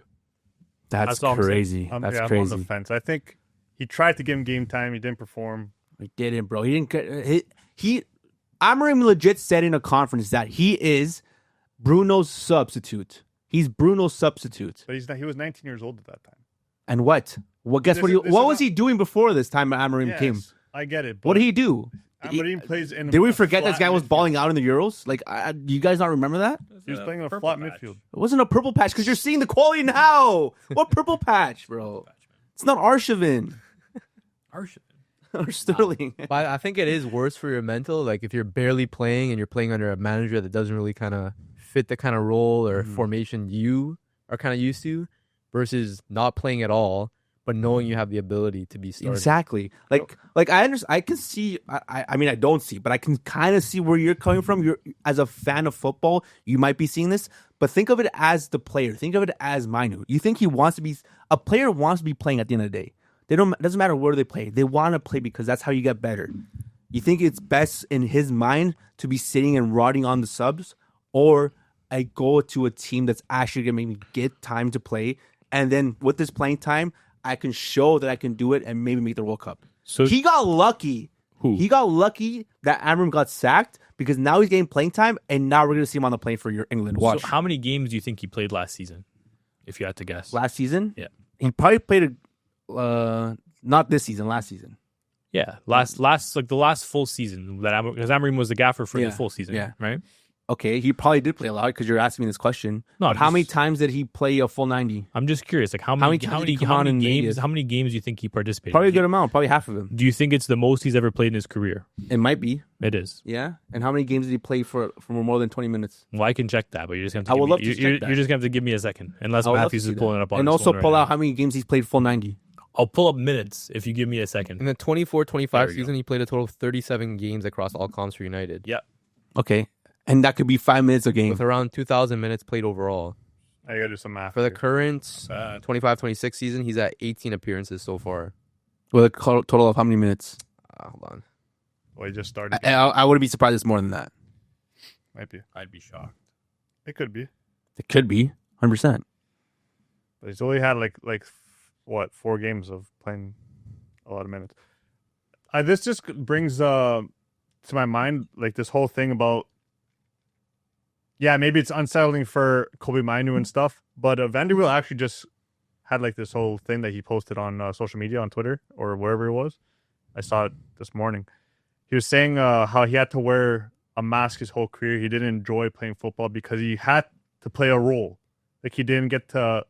That's all I'm saying. crazy. I'm That's on the crazy. fence. I think he tried to give him game time. He didn't perform. He didn't, bro. He didn't get he Amorim legit said in a conference that he is Bruno's substitute. He's Bruno's substitute. But he was 19 years old at that time. And what? Well, guess what? What was he doing before this time Amorim came? I get it. What did he do? Amorim plays in. Did we forget this flat guy was midfield. balling out in the Euros? Like, you guys not remember that? He was playing in a flat midfield. It wasn't a purple patch because you're seeing the quality now. What purple patch, bro? It's not Arshavin or Sterling. But I think it is worse for your mental. Like if you're barely playing and you're playing under a manager that doesn't really kind of fit the kind of role or formation you are kind of used to, versus not playing at all, but knowing you have the ability to be started. Exactly. Like I understand. I can see. I mean, I don't see, but I can kind of see where you're coming from. You're as a fan of football, you might be seeing this, but think of it as the player. Think of it as Mainoo. You think he wants to be a player wants to be playing at the end of the day. They don't. It doesn't matter where they play. They want to play because that's how you get better. You think it's best in his mind to be sitting and rotting on the subs, or I go to a team that's actually gonna make me get time to play, and then with this playing time, I can show that I can do it and maybe make the World Cup. So he got lucky. He got lucky that Amorim got sacked because now he's getting playing time, and now we're going to see him on the plane for your England. Watch. So how many games do you think he played last season, if you had to guess? Last season? Yeah. He probably played not this season, last season. Yeah, last like the last full season that because Amorim was the gaffer for the full season. Yeah. Right. Okay, he probably did play a lot because you're asking me this question. No, but how many times did he play a full 90? I'm just curious, like how many times did he come on in games? the How many games do you think he participated? Probably a in? good amount, probably half of them. Do you think it's the most he's ever played in his career? It might be. It is. Yeah. And how many games did he play for more than 20 minutes? Well, I can check that, but you're just gonna. I would love to check you're that. just gonna have to give me a second, unless I would love Matthews to is see pulling that. it up on. And his also phone pull right out how many games he's played full 90. I'll pull up minutes if you give me a second. In the 24-25 There we season, he played a total of 37 games across all comps for United. Yeah. Okay. And that could be 5 minutes a game. With around 2,000 minutes played overall. I gotta do some math. For the here. current 25-26 season, he's at 18 appearances so far. With a total of how many minutes? Hold on. Well, he just started. I wouldn't be surprised it's more than that. Might be. I'd be shocked. It could be. It could be 100%. But he's only had like 4 games of playing a lot of minutes. This just brings to my mind like this whole thing about maybe it's unsettling for Kobe Mainoo and stuff, but Vanderbilt actually just had like this whole thing that he posted on social media on Twitter or wherever it was. I saw it this morning. He was saying how he had to wear a mask his whole career. He didn't enjoy playing football because he had to play a role. Like he didn't get to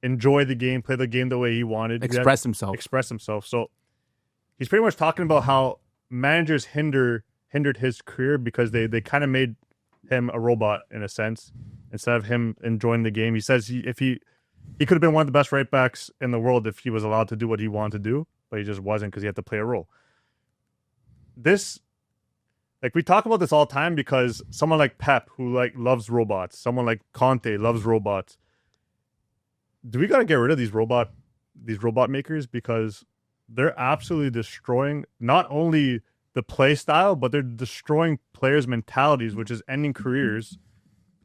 enjoy the game, play the game the way he wanted. Express himself. So he's pretty much talking about how managers hindered his career because they kind of made him a robot in a sense instead of him enjoying the game. He says he could have been one of the best right backs in the world if he was allowed to do what he wanted to do, but he just wasn't because he had to play a role. We talk about this all the time because someone like Pep, who loves robots, someone like Conte loves robots. Do we got to get rid of these robot makers because they're absolutely destroying not only the play style, but they're destroying players' mentalities, which is ending careers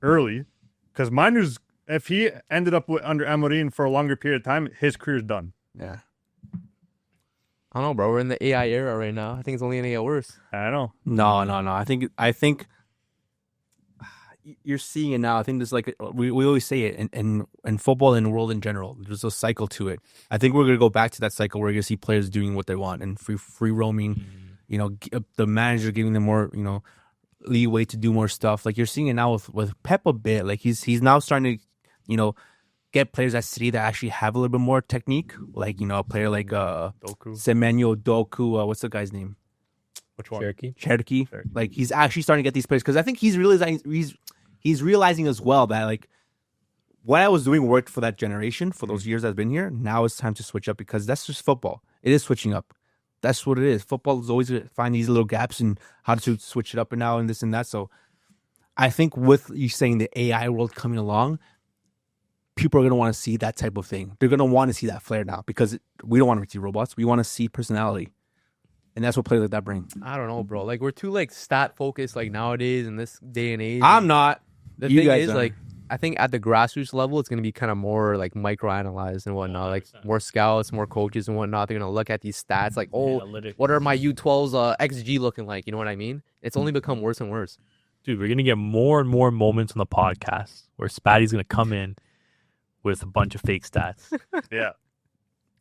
early. Because Mainoo's, if he ended up under amorim for a longer period of time, his career's done. Yeah. I don't know, bro. We're in the AI era right now. I think it's only going to get worse. I know. No. I think you're seeing it now. I think there's we always say it in football and the world in general. There's a cycle to it. I think we're going to go back to that cycle where you're going to see players doing what they want and free roaming. You know, the manager giving them more, leeway to do more stuff. Like you're seeing it now with Pep a bit. Like he's now starting to, get players at City that actually have a little bit more technique. Like, a player like Semenyo, Doku, what's the guy's name? Which one? Cherokee. Like he's actually starting to get these players because I think he's realizing as well that like what I was doing worked for that generation for those years I've been here. Now it's time to switch up because that's just football. It is switching up. That's what it is. Football is always going to find these little gaps in how to switch it up and now and this and that. So I think with you saying the AI world coming along, people are going to want to see that type of thing. They're going to want to see that flair now because we don't want to see robots. We want to see personality. And that's what players like that bring. I don't know, bro. Like we're too stat focused nowadays in this day and age. I'm not. The You thing guys is are. I think at the grassroots level, it's going to be kind of more like microanalyzed and whatnot. Like 100%. more scouts, more coaches and whatnot. They're going to look at these stats like, oh, Analytics. what are my U12's XG looking like? You know what I mean? It's only become worse and worse. Dude, we're gonna get more and more moments on the podcast where Spatty's gonna come in with a bunch of fake stats. Yeah.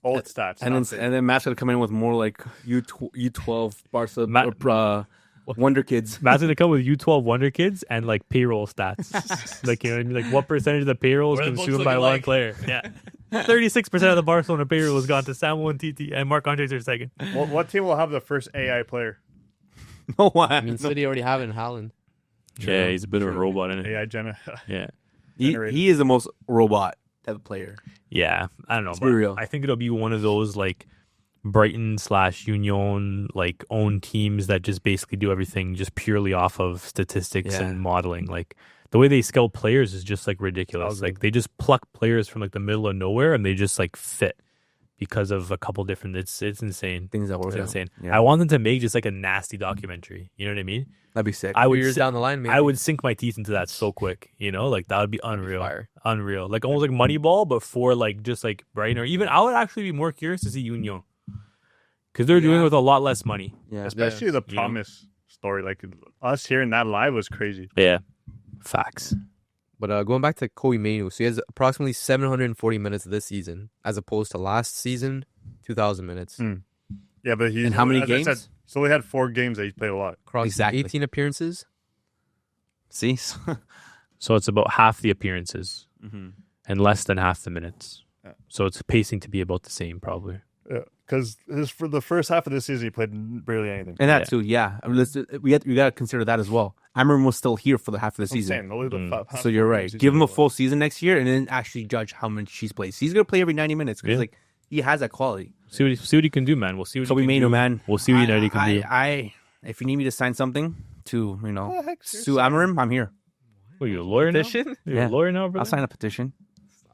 Old stats. And then Matt's gonna come in with more like U12 Barca Wonder Kids. Matt's gonna come with U12 Wonder Kids and like payroll stats. Like, you know what I mean? Like what percentage of the payroll is What are the consumed books by looking one like? player? Yeah. 36% of the Barcelona payroll has gone to Samuel and TT and Marc Andres are second. What team will have the first AI player? No one. I mean, City already have it in Haaland. Yeah, he's a bit of a robot, isn't AI Jenna. Yeah. He is the most robot type of player. Yeah, I don't know. Let's But be real. I think it'll be one of those like Brighton/Union like own teams that just basically do everything just purely off of statistics Yeah. and modeling. Like the way they scout players is just like ridiculous. Sounds Like they just pluck players from like the middle of nowhere and they just like fit because of a couple different. It's insane. Things that work It's out. insane. Yeah. I want them to make just like a nasty documentary. You know what I mean? That'd be sick. I Few would years down the line, maybe. I would sink my teeth into that so quick, you know, like that would be unreal, Fire. unreal, like almost like Moneyball, but for like just like Brighton, or even I would actually be more curious to see Union because they're doing it with a lot less money. yeah. Especially the You know? promise story. Like us hearing that live was crazy. Yeah, facts. But going back to Kobe Mainoo, so he has approximately 740 minutes this season, as opposed to last season, 2,000 minutes. Yeah, but he. And how many as I games? said, so we had 4 games that he played a lot. Across Exactly. 18 appearances. See? So it's about half the appearances and less than half the minutes. Yeah. So it's pacing to be about the same, probably. Because for the first half of this season, he played barely anything. And that Yeah. too, yeah. I mean, we got to consider that as well. Amorim was still here for the half of the I'm season. saying, only the half So you're of the right. season Give him a was- full season next year, and then actually judge how much he's played. He's gonna play every 90 minutes because Yeah. like he has that quality. See what he can do, man. We'll see what So we he can made do. him, man. We'll see what United can do. If you need me to sign something to the heck, sue Amorim, I'm here. What, you a lawyer now? Petition? You're Yeah. a lawyer now, bro? I'll sign a petition.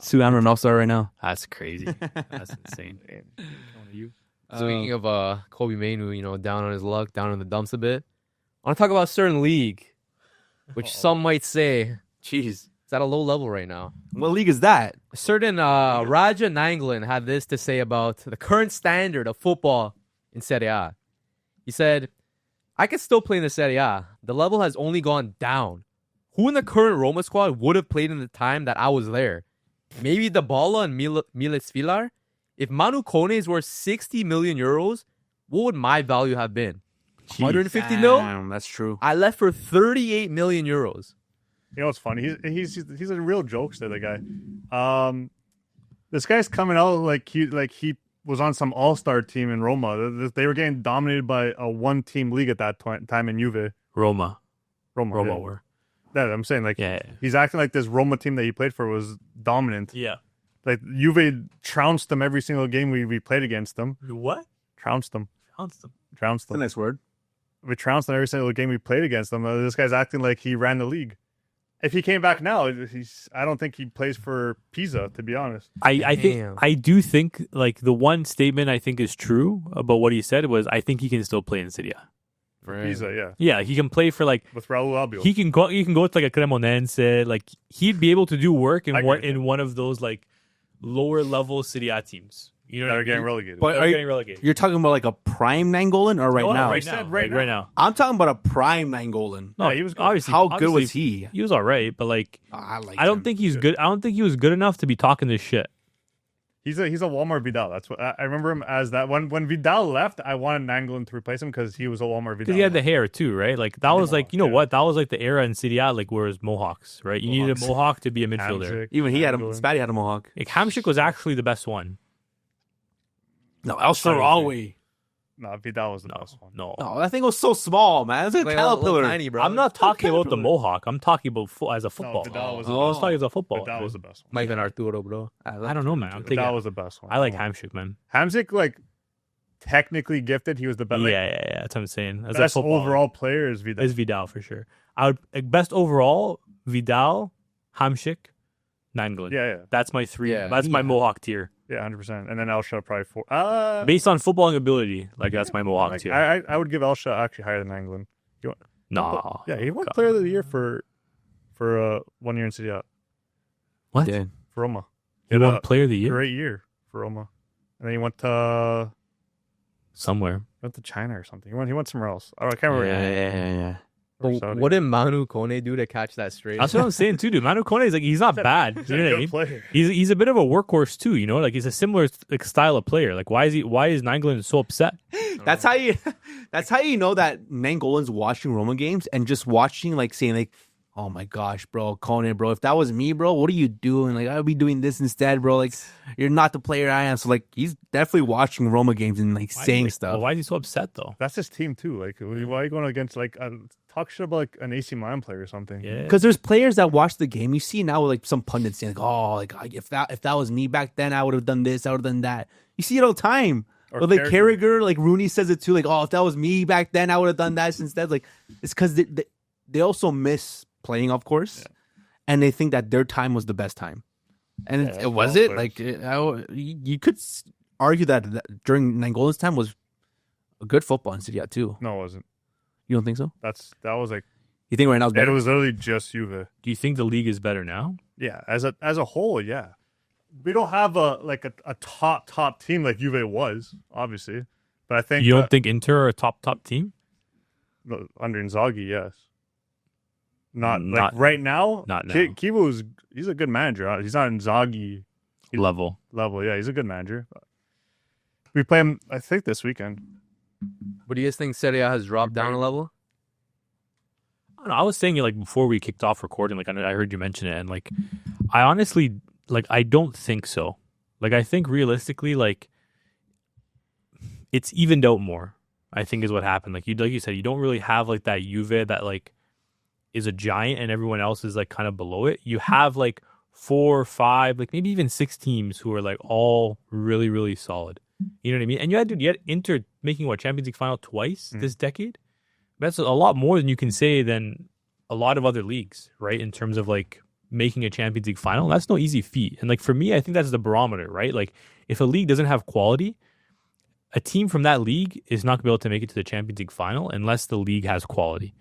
Sue Amorim also right now. That's crazy. That's insane. Speaking of Kobe Mainoo, you know, down on his luck, down in the dumps a bit. I want to talk about a certain league, which some might say Jeez, is at a low level right now. what league is that? A certain Raja Nainggolan had this to say about the current standard of football in Serie A. He said, I can still play in the Serie A. The level has only gone down. Who in the current Roma squad would have played in the time that I was there? Maybe Dybala and Miles Vilar? If Manu Kone is worth 60 million euros, what would my value have been? 150 mil? Damn, that's true. I left for 38 million euros. You know what's funny? He's a real jokester, the guy. This guy's coming out like he was on some all-star team in Roma. They were getting dominated by a one-team league at that time in Juve. Roma Roma yeah. were. Yeah, I'm saying like Yeah. he's acting like this Roma team that he played for was dominant. Yeah. Like Juve trounced them every single game we played against them. What? Trounced them. Trounced them. Trounced That's a them. nice word. We trounced them every single game we played against them. This guy's acting like he ran the league. If he came back now, I don't think he plays for Pisa, to be honest. I think Damn. I do think like the one statement I think is true about what he said was I think he can still play in Serie A. Pisa, yeah. Yeah, he can play for like With Raul Albiol. he can go to like a Cremonense, like he'd be able to do work I agree with in one of those like lower level Serie A teams. You know that what are I getting mean? relegated. But They're are you- getting relegated. You're talking about like a prime Nainggolan or right Oh, now? right said now, right like, now. right now. I'm talking about a prime Nainggolan. No, Yeah, he was good. obviously. How good was obviously, he? He was all right, but like I like. I don't him. think he's good. I don't think he was good enough to be talking this shit. He's a Walmart Vidal. That's what I remember him as. That when Vidal left, I wanted Nainggolan to replace him because he was a Walmart Vidal. Because he had the hair too, right? Like that was like, you know yeah. what? That was like the era in Serie A, like where it was mohawks, right? You needed a mohawk to be a midfielder. Hamsik, Even he had a Nainggolan. Spatty had a mohawk. Like Hamsik was actually the best one. No, El Shaarawy. No, Vidal was the best one. No, No, that thing was so small, man. It's like a Like, caterpillar. tiny, bro. I'm not talking about the caterpillar. mohawk. I'm talking about as a football. Vidal was I the was best talking as a football. Vidal was the best one. Mike and Arturo, bro. I don't know, man. I'm thinking. Vidal was the best one. I like Come on. Hamsik, man. Hamsik, like technically gifted. He was the best. Yeah. That's what I'm saying. As Best a footballer, overall player is Vidal. is Vidal for sure. I would like, best overall Vidal, Hamsik, Nainggolan. Yeah, That's my three. Yeah. That's my mohawk tier. 100%. And then Elsha probably 4. Based on footballing ability, like that's my mohawk Like, tier. I would give Elsha actually higher than Nainggolan. No. Yeah, he won God. Player of the Year for 1 year in Serie A. What? Did. for Roma. He won Player of the Year Great year for Roma. And then he went to somewhere. China or something. He went somewhere else. I can't remember. Yeah. Or But Saudi. what did Mainoo Kone do to catch that straight? That's what I'm saying too, dude. Mainoo Kone is like he's not bad. He's You a know what I good mean? player. He's a bit of a workhorse too. You know, like he's a similar like style of player. Like why is Nainggolan so upset? That's how you know that Nainggolan's watching Roma games and just watching, like, saying, like, oh my gosh, bro, Conan, bro, if that was me, bro, what are you doing? Like, I would be doing this instead, bro. Like, you're not the player I am. So, like, he's definitely watching Roma games and, like, saying stuff. Well, why is he so upset though? That's his team too. Like, why are you going against like talk shit about like an AC Milan player or something? Yeah. Because there's players that watch the game. You see now with, like, some pundits saying, like, oh, like, if that was me back then, I would have done this, I would have done that. You see it all the time. Or But, like, Carragher. Carragher, like, Rooney says it too. Like, oh, if that was me back then, I would have done that instead. Like, it's because they also miss playing, of course, and they think that their time was the best time. And Yeah, it was well, it. but- Like, you could argue that during Nainggolan's time was a good football in Serie A too. No, it wasn't. You don't think so? That was like You think right now is it better? was literally just Juve. Do you think the league is better now? Yeah, as a whole, yeah. We don't have a top team like Juve was, obviously. But I think You don't think Inter are a top team? under Inzaghi, yes. Not Not- like right now. not now. Kivo's he's a good manager. He's not Inzaghi Level. level. Yeah, he's a good manager. We play him, I think, this weekend. What do you guys think Serie A has dropped down a level? I don't know, I was saying it like before we kicked off recording. Like I heard you mention it, and like I honestly like I don't think so. Like I think realistically, like it's evened out more. I think is what happened. Like you said, you don't really have like that Juve that like is a giant and everyone else is like kind of below it. You have like 4 or 5, like maybe even 6 teams who are like all really, really solid. You know what I mean? And you had Inter making Champions League final twice this decade. That's a lot more than you can say than a lot of other leagues, right? In terms of like making a Champions League final, that's no easy feat. And like for me, I think that's the barometer, right? Like if a league doesn't have quality, a team from that league is not going to be able to make it to the Champions League final unless the league has quality.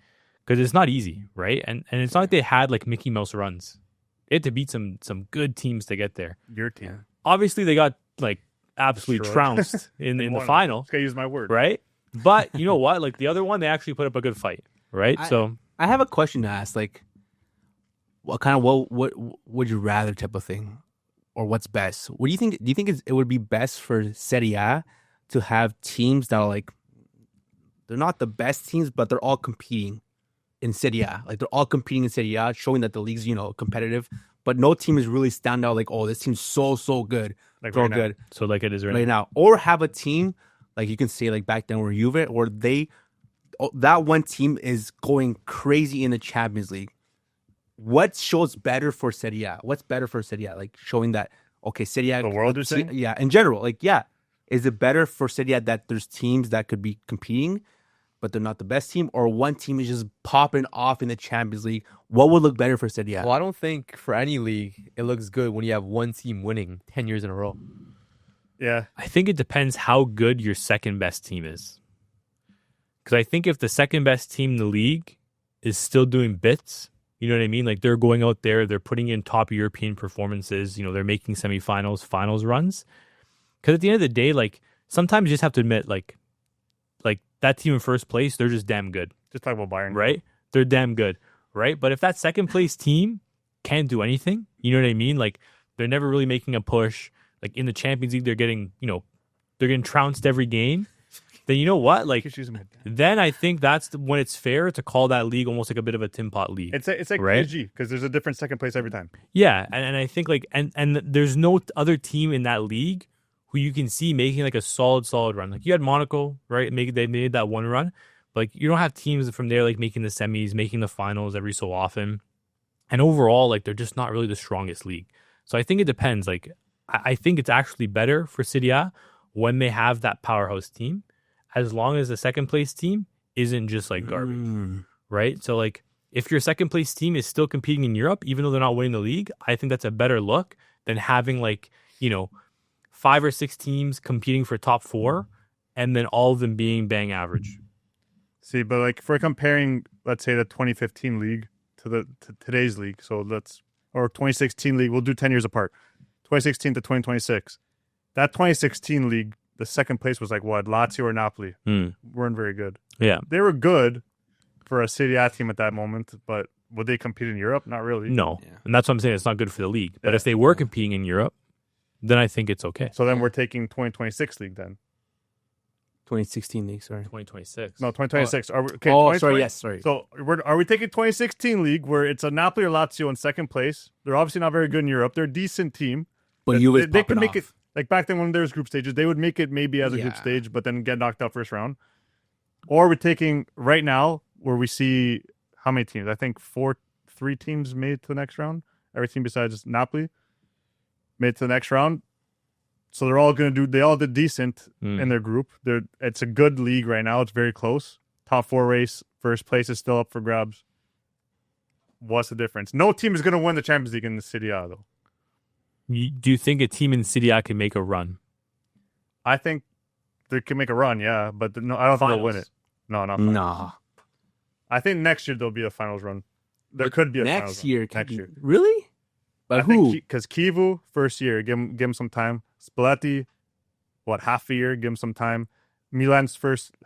Because it's not easy, right? And it's not like they had like Mickey Mouse runs. They had to beat some good teams to get there. Your team. Obviously, they got like absolutely Destroyed. trounced in the final, Just gotta use my word. right? But you know what? Like the other one, they actually put up a good fight, right? So I have a question to ask. Like, what would you rather type of thing, or what's best? What do you think? Do you think it would be best for Serie A to have teams that are like, they're not the best teams, but they're all competing in Serie A. Like they're all competing in Serie A, showing that the league's, competitive. But no team is really stand out like, oh, this team's so good. Like They're all right now. good so like it is right now. Or have a team, like you can say like back then where Juve, or that one team is going crazy in the Champions League. What shows better for Serie A? What's better for Serie A? Like showing that, okay, Serie A. The world you're saying? Yeah, in general. Like, yeah. Is it better for Serie A that there's teams that could be competing, but they're not the best team, or one team is just popping off in the Champions League? What would look better for Serie A? Well, I don't think for any league it looks good when you have one team winning 10 years in a row. Yeah. I think it depends how good your second best team is. Because I think if the second best team in the league is still doing bits, you know what I mean? Like they're going out there, they're putting in top European performances, they're making semifinals, finals runs. Because at the end of the day, like sometimes you just have to admit, like that team in first place, they're just damn good, Just talk about Bayern. right? They're damn good, right? But if that second place team can't do anything, you know what I mean? Like they're never really making a push. Like in the Champions League, they're getting trounced every game. Then you know what? Like Keep using my dad. then I think that's when it's fair to call that league almost like a bit of a Tim Pot league. It's like Right? PSG because there's a different second place every time. Yeah, and I think like and there's no other team in that league who you can see making like a solid run. Like you had Monaco, right? They made that one run, but like you don't have teams from there like making the semis, making the finals every so often. And overall, like they're just not really the strongest league. So I think it depends. Like I think it's actually better for Serie A when they have that powerhouse team, as long as the second place team isn't just like garbage, right? So like if your second place team is still competing in Europe, even though they're not winning the league, I think that's a better look than having like 5 or 6 teams competing for top 4 and then all of them being bang average. See, but like if we're comparing, let's say, the 2015 league to today's league, so let's or 2016 league. We'll do 10 years apart. 2016 to 2026. That 2016 league, the second place was like what? Lazio or Napoli. Weren't very good. Yeah. They were good for a Serie A team at that moment, but would they compete in Europe? Not really. No. Yeah. And that's what I'm saying. It's not good for the league. But if they were competing in Europe, then I think it's okay. So then we're taking 2026 league then. 2016 league, sorry. 2026. No, 2026. Are we, okay, Oh, 2020 sorry, yes, sorry. So are we taking 2016 league where it's a Napoli or Lazio in second place? They're obviously not very good in Europe. They're a decent team. But you was they could make it like back then when there was group stages. They would make it maybe as a group Yeah. stage, but then get knocked out first round. Or we're taking right now where we see how many teams? I think 3 teams made it to the next round. Every team besides Napoli made it to the next round. So they're all going to do. They all did decent in their group. It's a good league right now. It's very close. Top 4 race, first place is still up for grabs. What's the difference? No team is going to win the Champions League in the Serie A, though. Do you think a team in Serie A can make a run? I think they can make a run, yeah, but no, I don't think they'll win it. No, not finals. Nah. I think next year there'll be a finals run. There could be a finals Next run. year. Next year. Really? But who? Because Kivu, first year, give him some time. Spalletti, half a year, give him some time. Milan's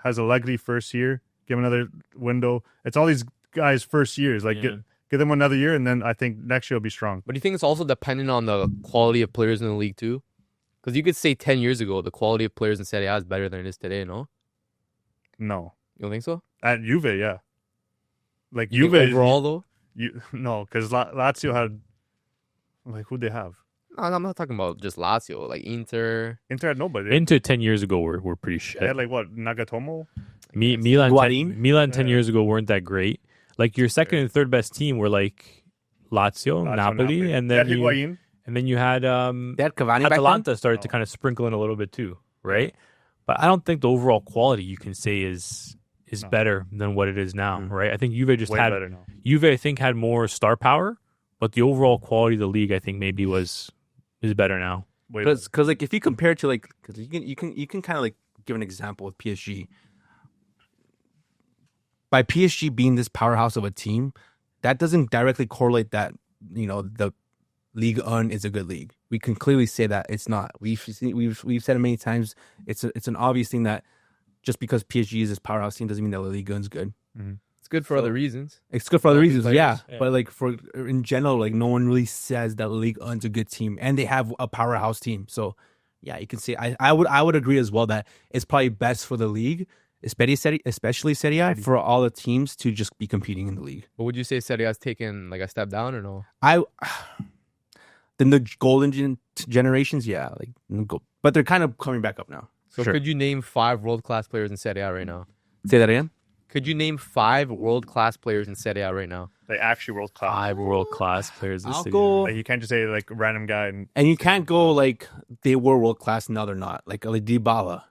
has Allegri first year, give him another window. It's all these guys' first years. Like, give them another year, and then I think next year will be strong. But do you think it's also dependent on the quality of players in the league too? Because you could say 10 years ago the quality of players in Serie A is better than it is today. No, No. you don't think so? At Juve, yeah. Like, You Juve. think overall though. No, because Lazio had, who'd they have? No, I'm not talking about just Lazio, like Inter. Inter had nobody. Inter 10 years ago were pretty shit. They had, Nagatomo? Milan 10 Yeah. years ago weren't that great. Like your second and third best team were like Lazio, Napoli, and then you had They had Cavani back then? Atalanta started to kind of sprinkle in a little bit too, right? But I don't think the overall quality you can say is better than what it is now, right? I think Juve just Way had better now. Juve I think had more star power, but the overall quality of the league I think maybe is better now. Way better. Because like if you compare it to because you can kind of like give an example with PSG. By PSG being this powerhouse of a team, that doesn't directly correlate that the Ligue 1 is a good league. We can clearly say that it's not. We've said it many times. It's an obvious thing that just because PSG is this powerhouse team doesn't mean that the Ligue 1 is good. Mm-hmm. It's good for other reasons. It's good for other reasons, players, yeah. yeah. But like in general, like no one really says that Ligue 1's a good team, and they have a powerhouse team. So yeah, you can say I would agree as well that it's probably best for the league, especially Serie A, for all the teams to just be competing in the league. But would you say Serie A's taken like a step down or no? Then the golden generations, yeah, but they're kind of coming back up now. So Sure. could you name 5 world-class players in Serie A right now? Say that again. Could you name 5 world-class players in Serie A right now? They actually world class. 5 world-class players in I'll Serie A. go, Like, you can't just say a random guy and and you can't go like they were world class, now they're not. Like Dybala.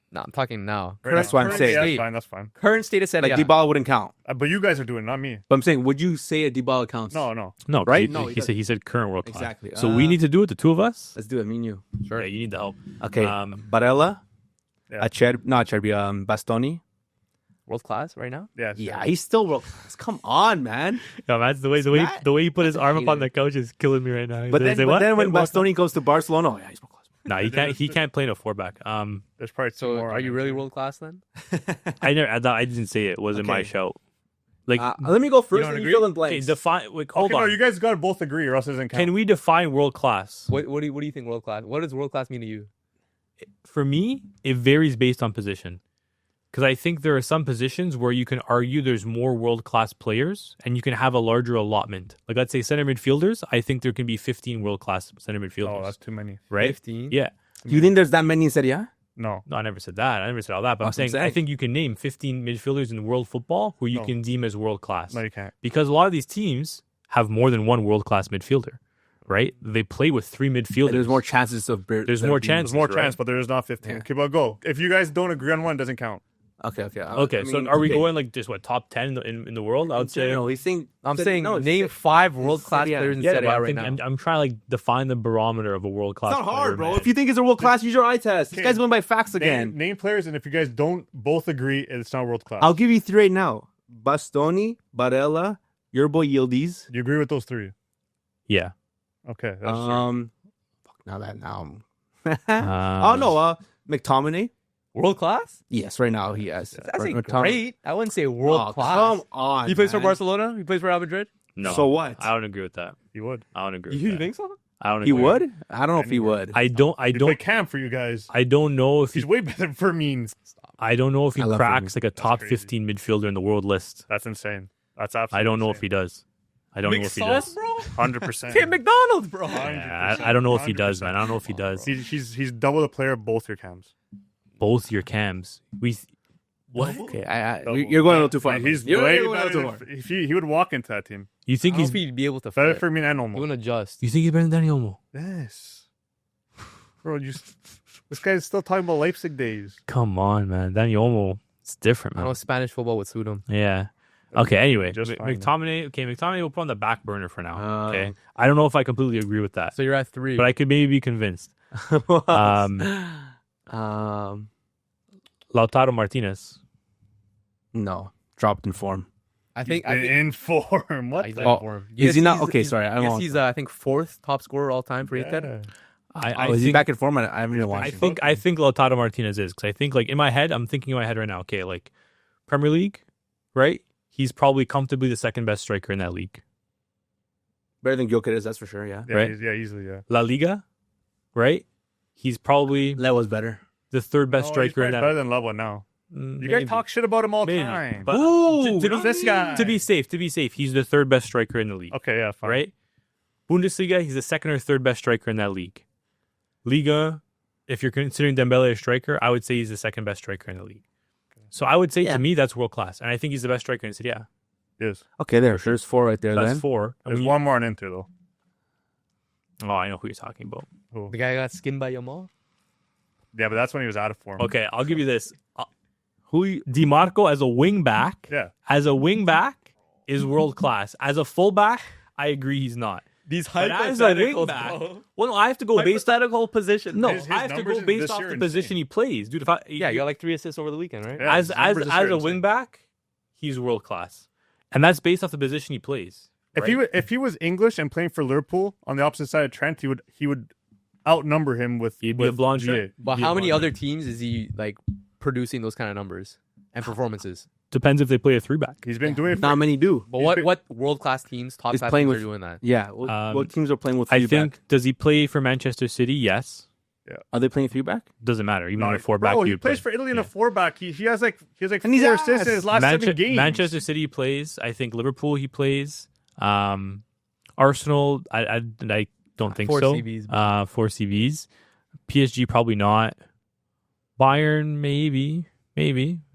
No, I'm talking now. That's what I'm Currently, saying. yeah, that's fine. Current state of Serie Like A. Dybala wouldn't count. But you guys are doing it, not me. But I'm saying, would you say a Dybala counts? No. No, Right? He, No, he said current world class. Exactly. So we need to do it, the two of us? Let's do it, me and you. Sure. Yeah, you need the help. Okay. Um, Barella, Yeah. Acerbi, Bastoni. World-class right now? Yeah. Yeah, he's still world class. Come on, man. Yeah, man, the way he put his arm up on the couch is killing me right now. But then when What? Bastoni goes to Barcelona, oh yeah, he's world class. Nah, he can't play in a 4-back. There's probably two So more. are you really world-class then? I didn't say it. Wasn't my Okay. shout. Like, Let me go first. don't And you agree? fill in okay, blanks. define. Like, hold Okay, on. no, you guys got to both agree, or else it doesn't count. Can we define world class? What do you think world-class? What does world-class mean to you? For me, it varies based on position. Because I think there are some positions where you can argue there's more world-class players and you can have a larger allotment. Like, let's say center midfielders, I think there can be 15 world-class center midfielders. Oh, that's too many. right? 15? Yeah. Do you think there's that many in Serie A? No. No, I never said that. I never said all that. But I'm That's what I'm saying, I saying. think you can name 15 midfielders in world football who you No. can deem as world-class. No, you can't. Because a lot of these teams have more than one world-class midfielder, right? They play with 3 midfielders. There's more chances of. There's more chances. There's more right? chance, but there is not 15. Yeah. Okay, but go. If you guys don't agree on one, it doesn't count. Okay. Okay, so are we going like just top 10 in the world? I would say. No, he's saying. I'm saying no, name 5 world-class Serie A. players in Yeah, Serie but A I'm, right thinking, now. I'm trying to like define the barometer of a world-class. It's not hard, player, bro. man. If you think it's a world class, use your eye test. This Okay. guy's going by facts again. Name players, and if you guys don't both agree, it's not world class. I'll give you 3 right now: Bastoni, Barella, your boy Yildiz. You agree with those 3? Yeah. Okay. That's Now. Oh no, McTominay. World class? Yes, right now he has. That's great. I wouldn't say world class. Come on. He plays for man. Barcelona. He plays for Real Madrid. No. So what? I don't agree with that. He would. I don't agree with You that. think so? I don't He agree. would? I don't know if he would. I don't He'd play Cam for you guys. I don't know if He's way better than Fermin. I don't know if he I love cracks like a top crazy. 15 midfielder in the world list. That's insane. That's absolutely I don't know if insane. he does. I don't know if he does. bro. 100%. Hey, McDonald's, bro. Yeah, I don't know if he does, man. I don't know if he does. He's double the player of both your cams. Both your cams. What? Okay, you're going a little too far. He's You're way going a better. little too far. If he would walk into that team. You think I don't he's know if he'd be able to Better fit. for me and He Olmo. wouldn't adjust. You think he's better than Dani Olmo? Yes. Bro, this guy's still talking about Leipzig days. Come on, man. Dani Olmo, it's different, I man. know Spanish football would suit him. Yeah. Okay, anyway. Just fine. McTominay will put on the back burner for now. Oh. Okay. I don't know if I completely agree with that. So you're at 3. But I could maybe be convinced. Lautaro Martinez. No, dropped in form. I think In form. What? he's the- in form. Is he not? He's- Okay, he's- sorry. I don't Yes, know. he's I think 4th top scorer all time for Inter. Yeah. I Is he think- back in form? I haven't even watched. I think Lautaro Martinez is, because I think, like, in my head, I'm thinking in my head right now, okay, like, Premier League, right? He's probably comfortably the second best striker in that league. Better than Gyökeres, that's for sure. Yeah, Yeah, Right? easily, yeah. La Liga, right? He's probably that was better. the third best Oh, he's striker in probably that. better than Lewa now. You guys talk shit about him all the Maybe. time. But Ooh, to be, this guy. to be safe, he's the third best striker in the league. Okay, yeah, fine. Right? Bundesliga, he's the second or third best striker in that league. Liga, if you're considering Dembele a striker, I would say he's the second best striker in the league. So I would say Yeah. to me that's world class, and I think he's the best striker in Serie A. Yes. Okay, there's 4 right there. That's Then 4. And There's when one more on Inter, though. Oh, I know who you're talking about. The guy got skinned by Yamal. Yeah, but that's when he was out of form. Okay, I'll give you this. DiMarco as a wing back, is world class. As a fullback, I agree he's not. These But as a wing back, well, no, I have to go based hypothetical position. No, His I have to numbers go based this off year the are position insane. he plays, dude. If I Yeah, you got like 3 assists over the weekend, right? Yeah, as his numbers this year a are wing insane. back, he's world class, and that's based off the position he plays. If he was English and playing for Liverpool on the opposite side of Trent, he would outnumber him with. He'd be a blonde GA. shirt. But how many other teams is he like producing those kind of numbers and performances? Depends if they play a 3-back. He's been doing it. For, not many do. But He's what world class teams, top He's class playing teams with- are doing that? Yeah, what teams are playing with 3 I think. back? Does he play for Manchester City? Yes. Are they playing 3 back? Doesn't matter. Even no, on a 4-back, bro, he you'd plays play. for Italy in a 4-back. He has like And he's 4 ass. assists in his last 7 games. Manchester City he plays. I think Liverpool he plays. Arsenal, I don't think 4 so. CVs. 4 CVs. PSG probably not. Bayern maybe.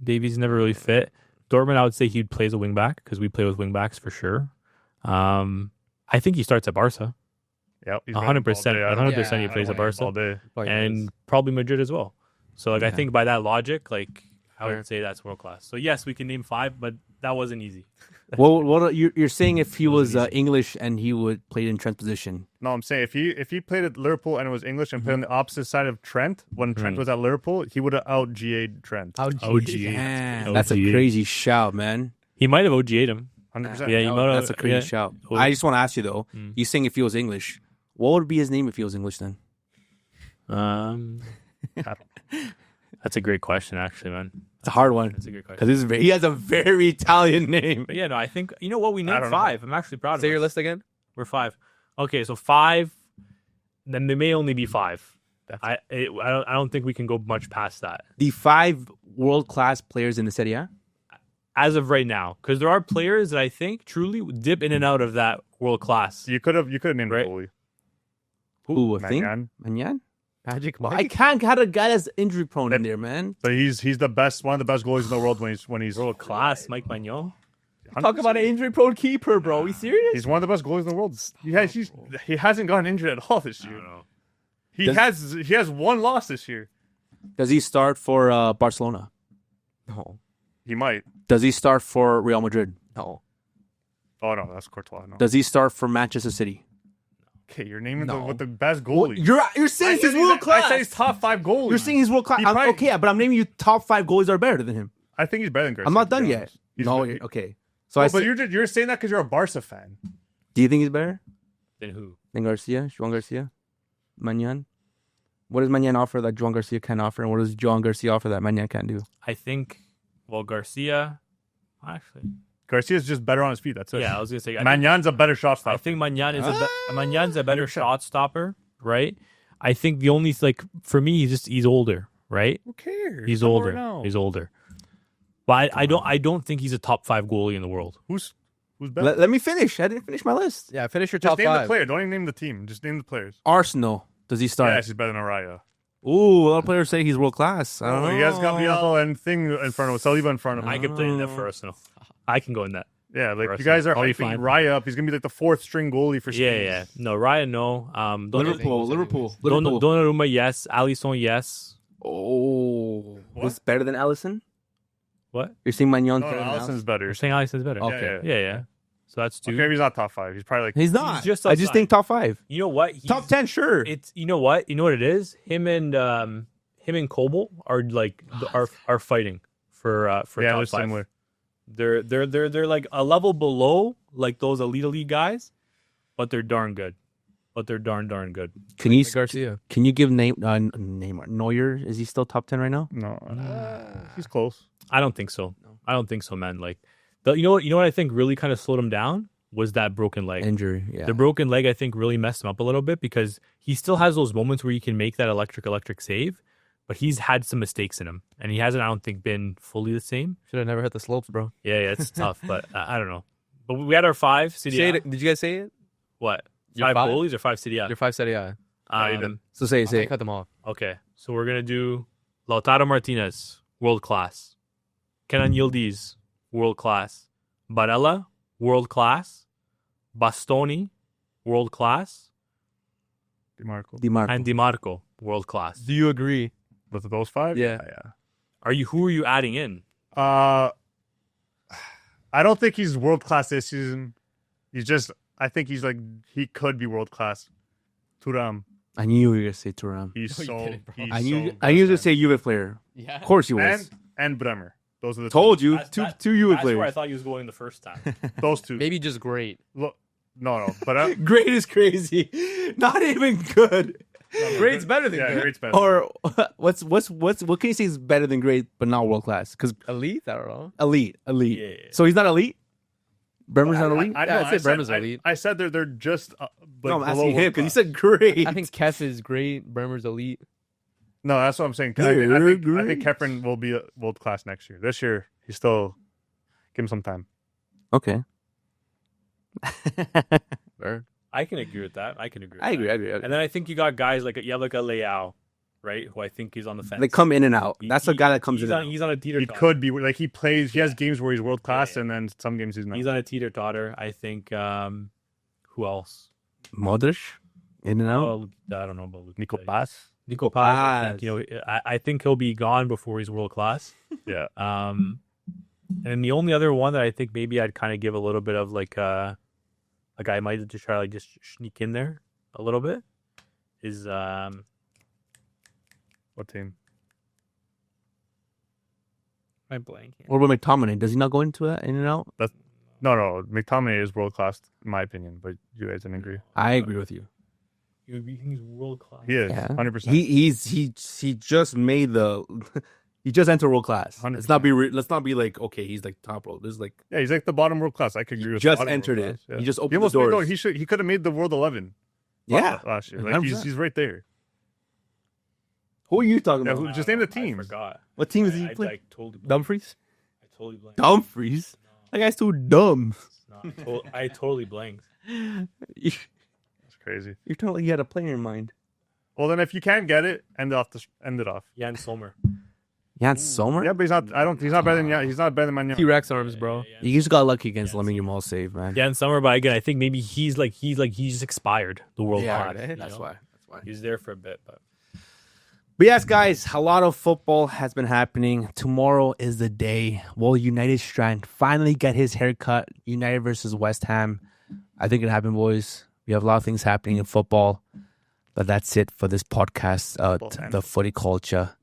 Davies never really fit. Dortmund, I would say he'd play as a wing back because we play with wing backs for sure. I think he starts at Barca. Yep, he's 100%. all day. 100% he plays at Barca. all day. And probably Madrid as well. So like I Yeah. think by that logic, like I Fair. would say that's world class. So yes, we can name 5, but that wasn't easy. What you're saying? If he was English and he would play in Trent's position, No, I'm saying if he played at Liverpool and it was English and played on the opposite side of Trent when Trent was at Liverpool, he would have out GA'd Trent. OG. that's a crazy shout, man. He might have OG'd him. 100%. Yeah, he might have. That's a crazy shout. I just want to ask you though. You saying if he was English, what would be his name if he was English then? That's a great question, actually, man. It's a hard one That's a great question. because he has a very Italian name. But yeah, no, I think you know what we I named don't know. 5. I'm actually proud of Say your us. list again. We're 5. Okay, so 5. Then there may only be 5. I don't think we can go much past that The 5 world-class players in the Serie A. as of right now, because there are players that I think truly dip in and out of that world class. You could have named Right. a goalie. Who? I think Mangan. Manyan. Magic I Mike. can't have a guy that's injury prone in there, man. But he's the best, one of the best goalies in the world when he's World class, Mike Magnon. Talk about an injury prone keeper, bro. Are we serious? He's one of the best goalies in the world. He hasn't gotten injured at all this year. He has one loss this year. Does he start for Barcelona? No. He might. Does he start for Real Madrid? No. Oh no, that's Courtois. No. Does he start for Manchester City? Okay, you're naming No. the best goalie. You're saying he's world class. I said he's top 5 goalies. You're saying he's world class. He probably- Okay, but I'm naming you top 5 goalies that are better than him. I think he's better than Garcia. I'm not to done be yet. honest. He's No, good. okay. So No, I but said, you're saying that because you're a Barca fan. do you think he's better? Then who? Then Garcia, Juan Garcia, Maignan. What does Maignan offer that Juan Garcia can't offer, and what does Juan Garcia offer that Maignan can't do? I think. Well, Garcia. Actually, Garcia's just better on his feet. That's it. yeah, I was gonna say. Magnan's a better shot I stopper. think Maignan is Magnan's a better shot stopper, right? I think the only for me, he's older, right? Who cares? He's Come on older. right now. He's older. But I don't think he's a top 5 goalie in the world. Who's better? Let me finish. I didn't finish my list. Yeah, finish your Just top name the 5. player. Don't even name the team. Just name the players. Arsenal. Does he start? Yes, he's better than Araya. Ooh, a lot of players say he's world class. I don't know. He has Gabriel and thing in front of him. Saliba in front of him. I can play in that for Arsenal. I can go in that. Yeah, like For you guys are Arsenal. I'll be hyping fine. Raya up. He's gonna be like the 4th string goalie for Spain. Yeah. No, Ryan, no. Liverpool. Donnarumma, yes. Alisson, yes. Oh, who's better than Allison? What? You're saying Maignan No, better than Alisson's Allison? better. You're saying Alisson's better? Okay. Yeah. So that's 2. Okay, maybe he's not top 5. He's probably like He's not. just I just outside. think top 5. You know what? Top 10, sure. It's you know what it is. Him and Kobel are like are fighting for yeah, top they're 5. similar. They're like a level below like those elite guys, but they're darn good. But they're darn good. Can you Garcia. can you give Neymar Neuer? Is he still top 10 right now? No, he's close. I don't think so. I don't think so, man. Like, you know what I think really kind of slowed him down was that broken leg. Injury. Yeah. The broken leg, I think, really messed him up a little bit because he still has those moments where he can make that electric save, but he's had some mistakes in him, and he hasn't, I don't think, been fully the same. Should have never hit the slopes, bro. Yeah, it's tough, but I don't know. But we had our 5 Serie A. Did you guys say it? What? Your 5 5? goalies or 5 Serie A? Your 5 Serie A. So say I cut them off. Okay, so we're gonna do Lautaro Martinez, world class. Kenan Yildiz, world class. Barella, world class. Bastoni, world class. DeMarco. And DiMarco, world class. Do you agree? With those 5? Yeah. Who are you adding in? I don't think he's world class this season. I think he could be world class. Turam. I knew you were gonna say Thuram. He's No, you so. didn't, bro. He's I so knew good, you were gonna man. say Juve player. Yeah. Of course he was. And Bremer. Those are the Told two. you two Juve That's where I players. thought he was going the first time. Those two. Maybe just great. Look, no. But Great is crazy. Not even good. Great's better than yeah, good. great's better. Or what can you say is better than great but not world class? Because Elite? I don't know. elite. Yeah. So he's not elite. Bremer's not elite. Yeah, I'd say Bremer's elite. I said they're just. No, I'm below asking him world because you class. said great. I think Kef is great. Bremer's elite. No, that's what I'm saying. I think Keprin will be world class next year. This year, he's still give him some time. Okay. Fair. I can agree with that. I I agree. And then I think you got guys like a Leao, right? Who I think is on the fence. They come in and out. He- That's a guy that comes he's in. on, he's on a teeter. He could be like he plays. He has games where he's world class, and then some games he's not. He's on a teeter totter. I think. Who else? Modric, in and out. Oh, I don't know about Luke. Nico Paz. Nico Paz. I think, I think he'll be gone before he's world class. Yeah. And the only other one that I think maybe I'd kind of give a little bit of like a guy might just try to just sneak in there a little bit is What team? I'm blanking. What about McTominay? Does he not go into that in and out? No. McTominay is world class in my opinion, but you guys didn't agree. I agree with you. You think he's world class? He is Yeah. 100%. He just made the. He just entered world class. 100%. Let's not be like, okay, he's like top world. This is like Yeah, he's like the bottom world class. I could agree he with just bottom entered world it. class, yeah. He just He opened the almost made, doors. he could have made the world 11 Yeah. last year. Like 100%. he's right there. Who are you talking Yeah, about? just name the I team. forgot. What team is he I playing? totally blanked. Dumfries. I totally blanked. Dumfries. That guy's too dumb. I totally blanked. You're That's crazy. telling like you had a player in mind. Well, then if you can't get it, end it off. Jan Sommer. Jan Sommer. Yeah, but he's not better than He's not better than Magnan. T-Rex arms, bro. You just got lucky against Lamine Yamal save, man. Jan Sommer, but again, I think maybe he's just expired the world class. right? you That's know? why. That's why. He's there for a bit, but But yes, guys, a lot of football has been happening. Tomorrow is the day. Will United Strand finally get his haircut? United versus West Ham. I think it happened, boys. We have a lot of things happening in football. But that's it for this podcast, the Footy Culture.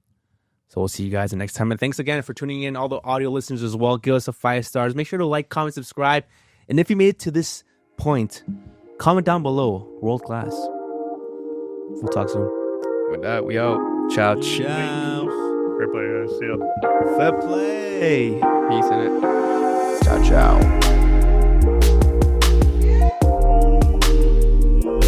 So we'll see you guys the next time. And thanks again for tuning in, all the audio listeners as well. Give us a 5 stars. Make sure to like, comment, subscribe. And if you made it to this point, Comment down below. World class. We'll talk soon. With that, we out. Ciao, ciao. Great play, guys. See ya. Fair play. Peace in it. Ciao, ciao.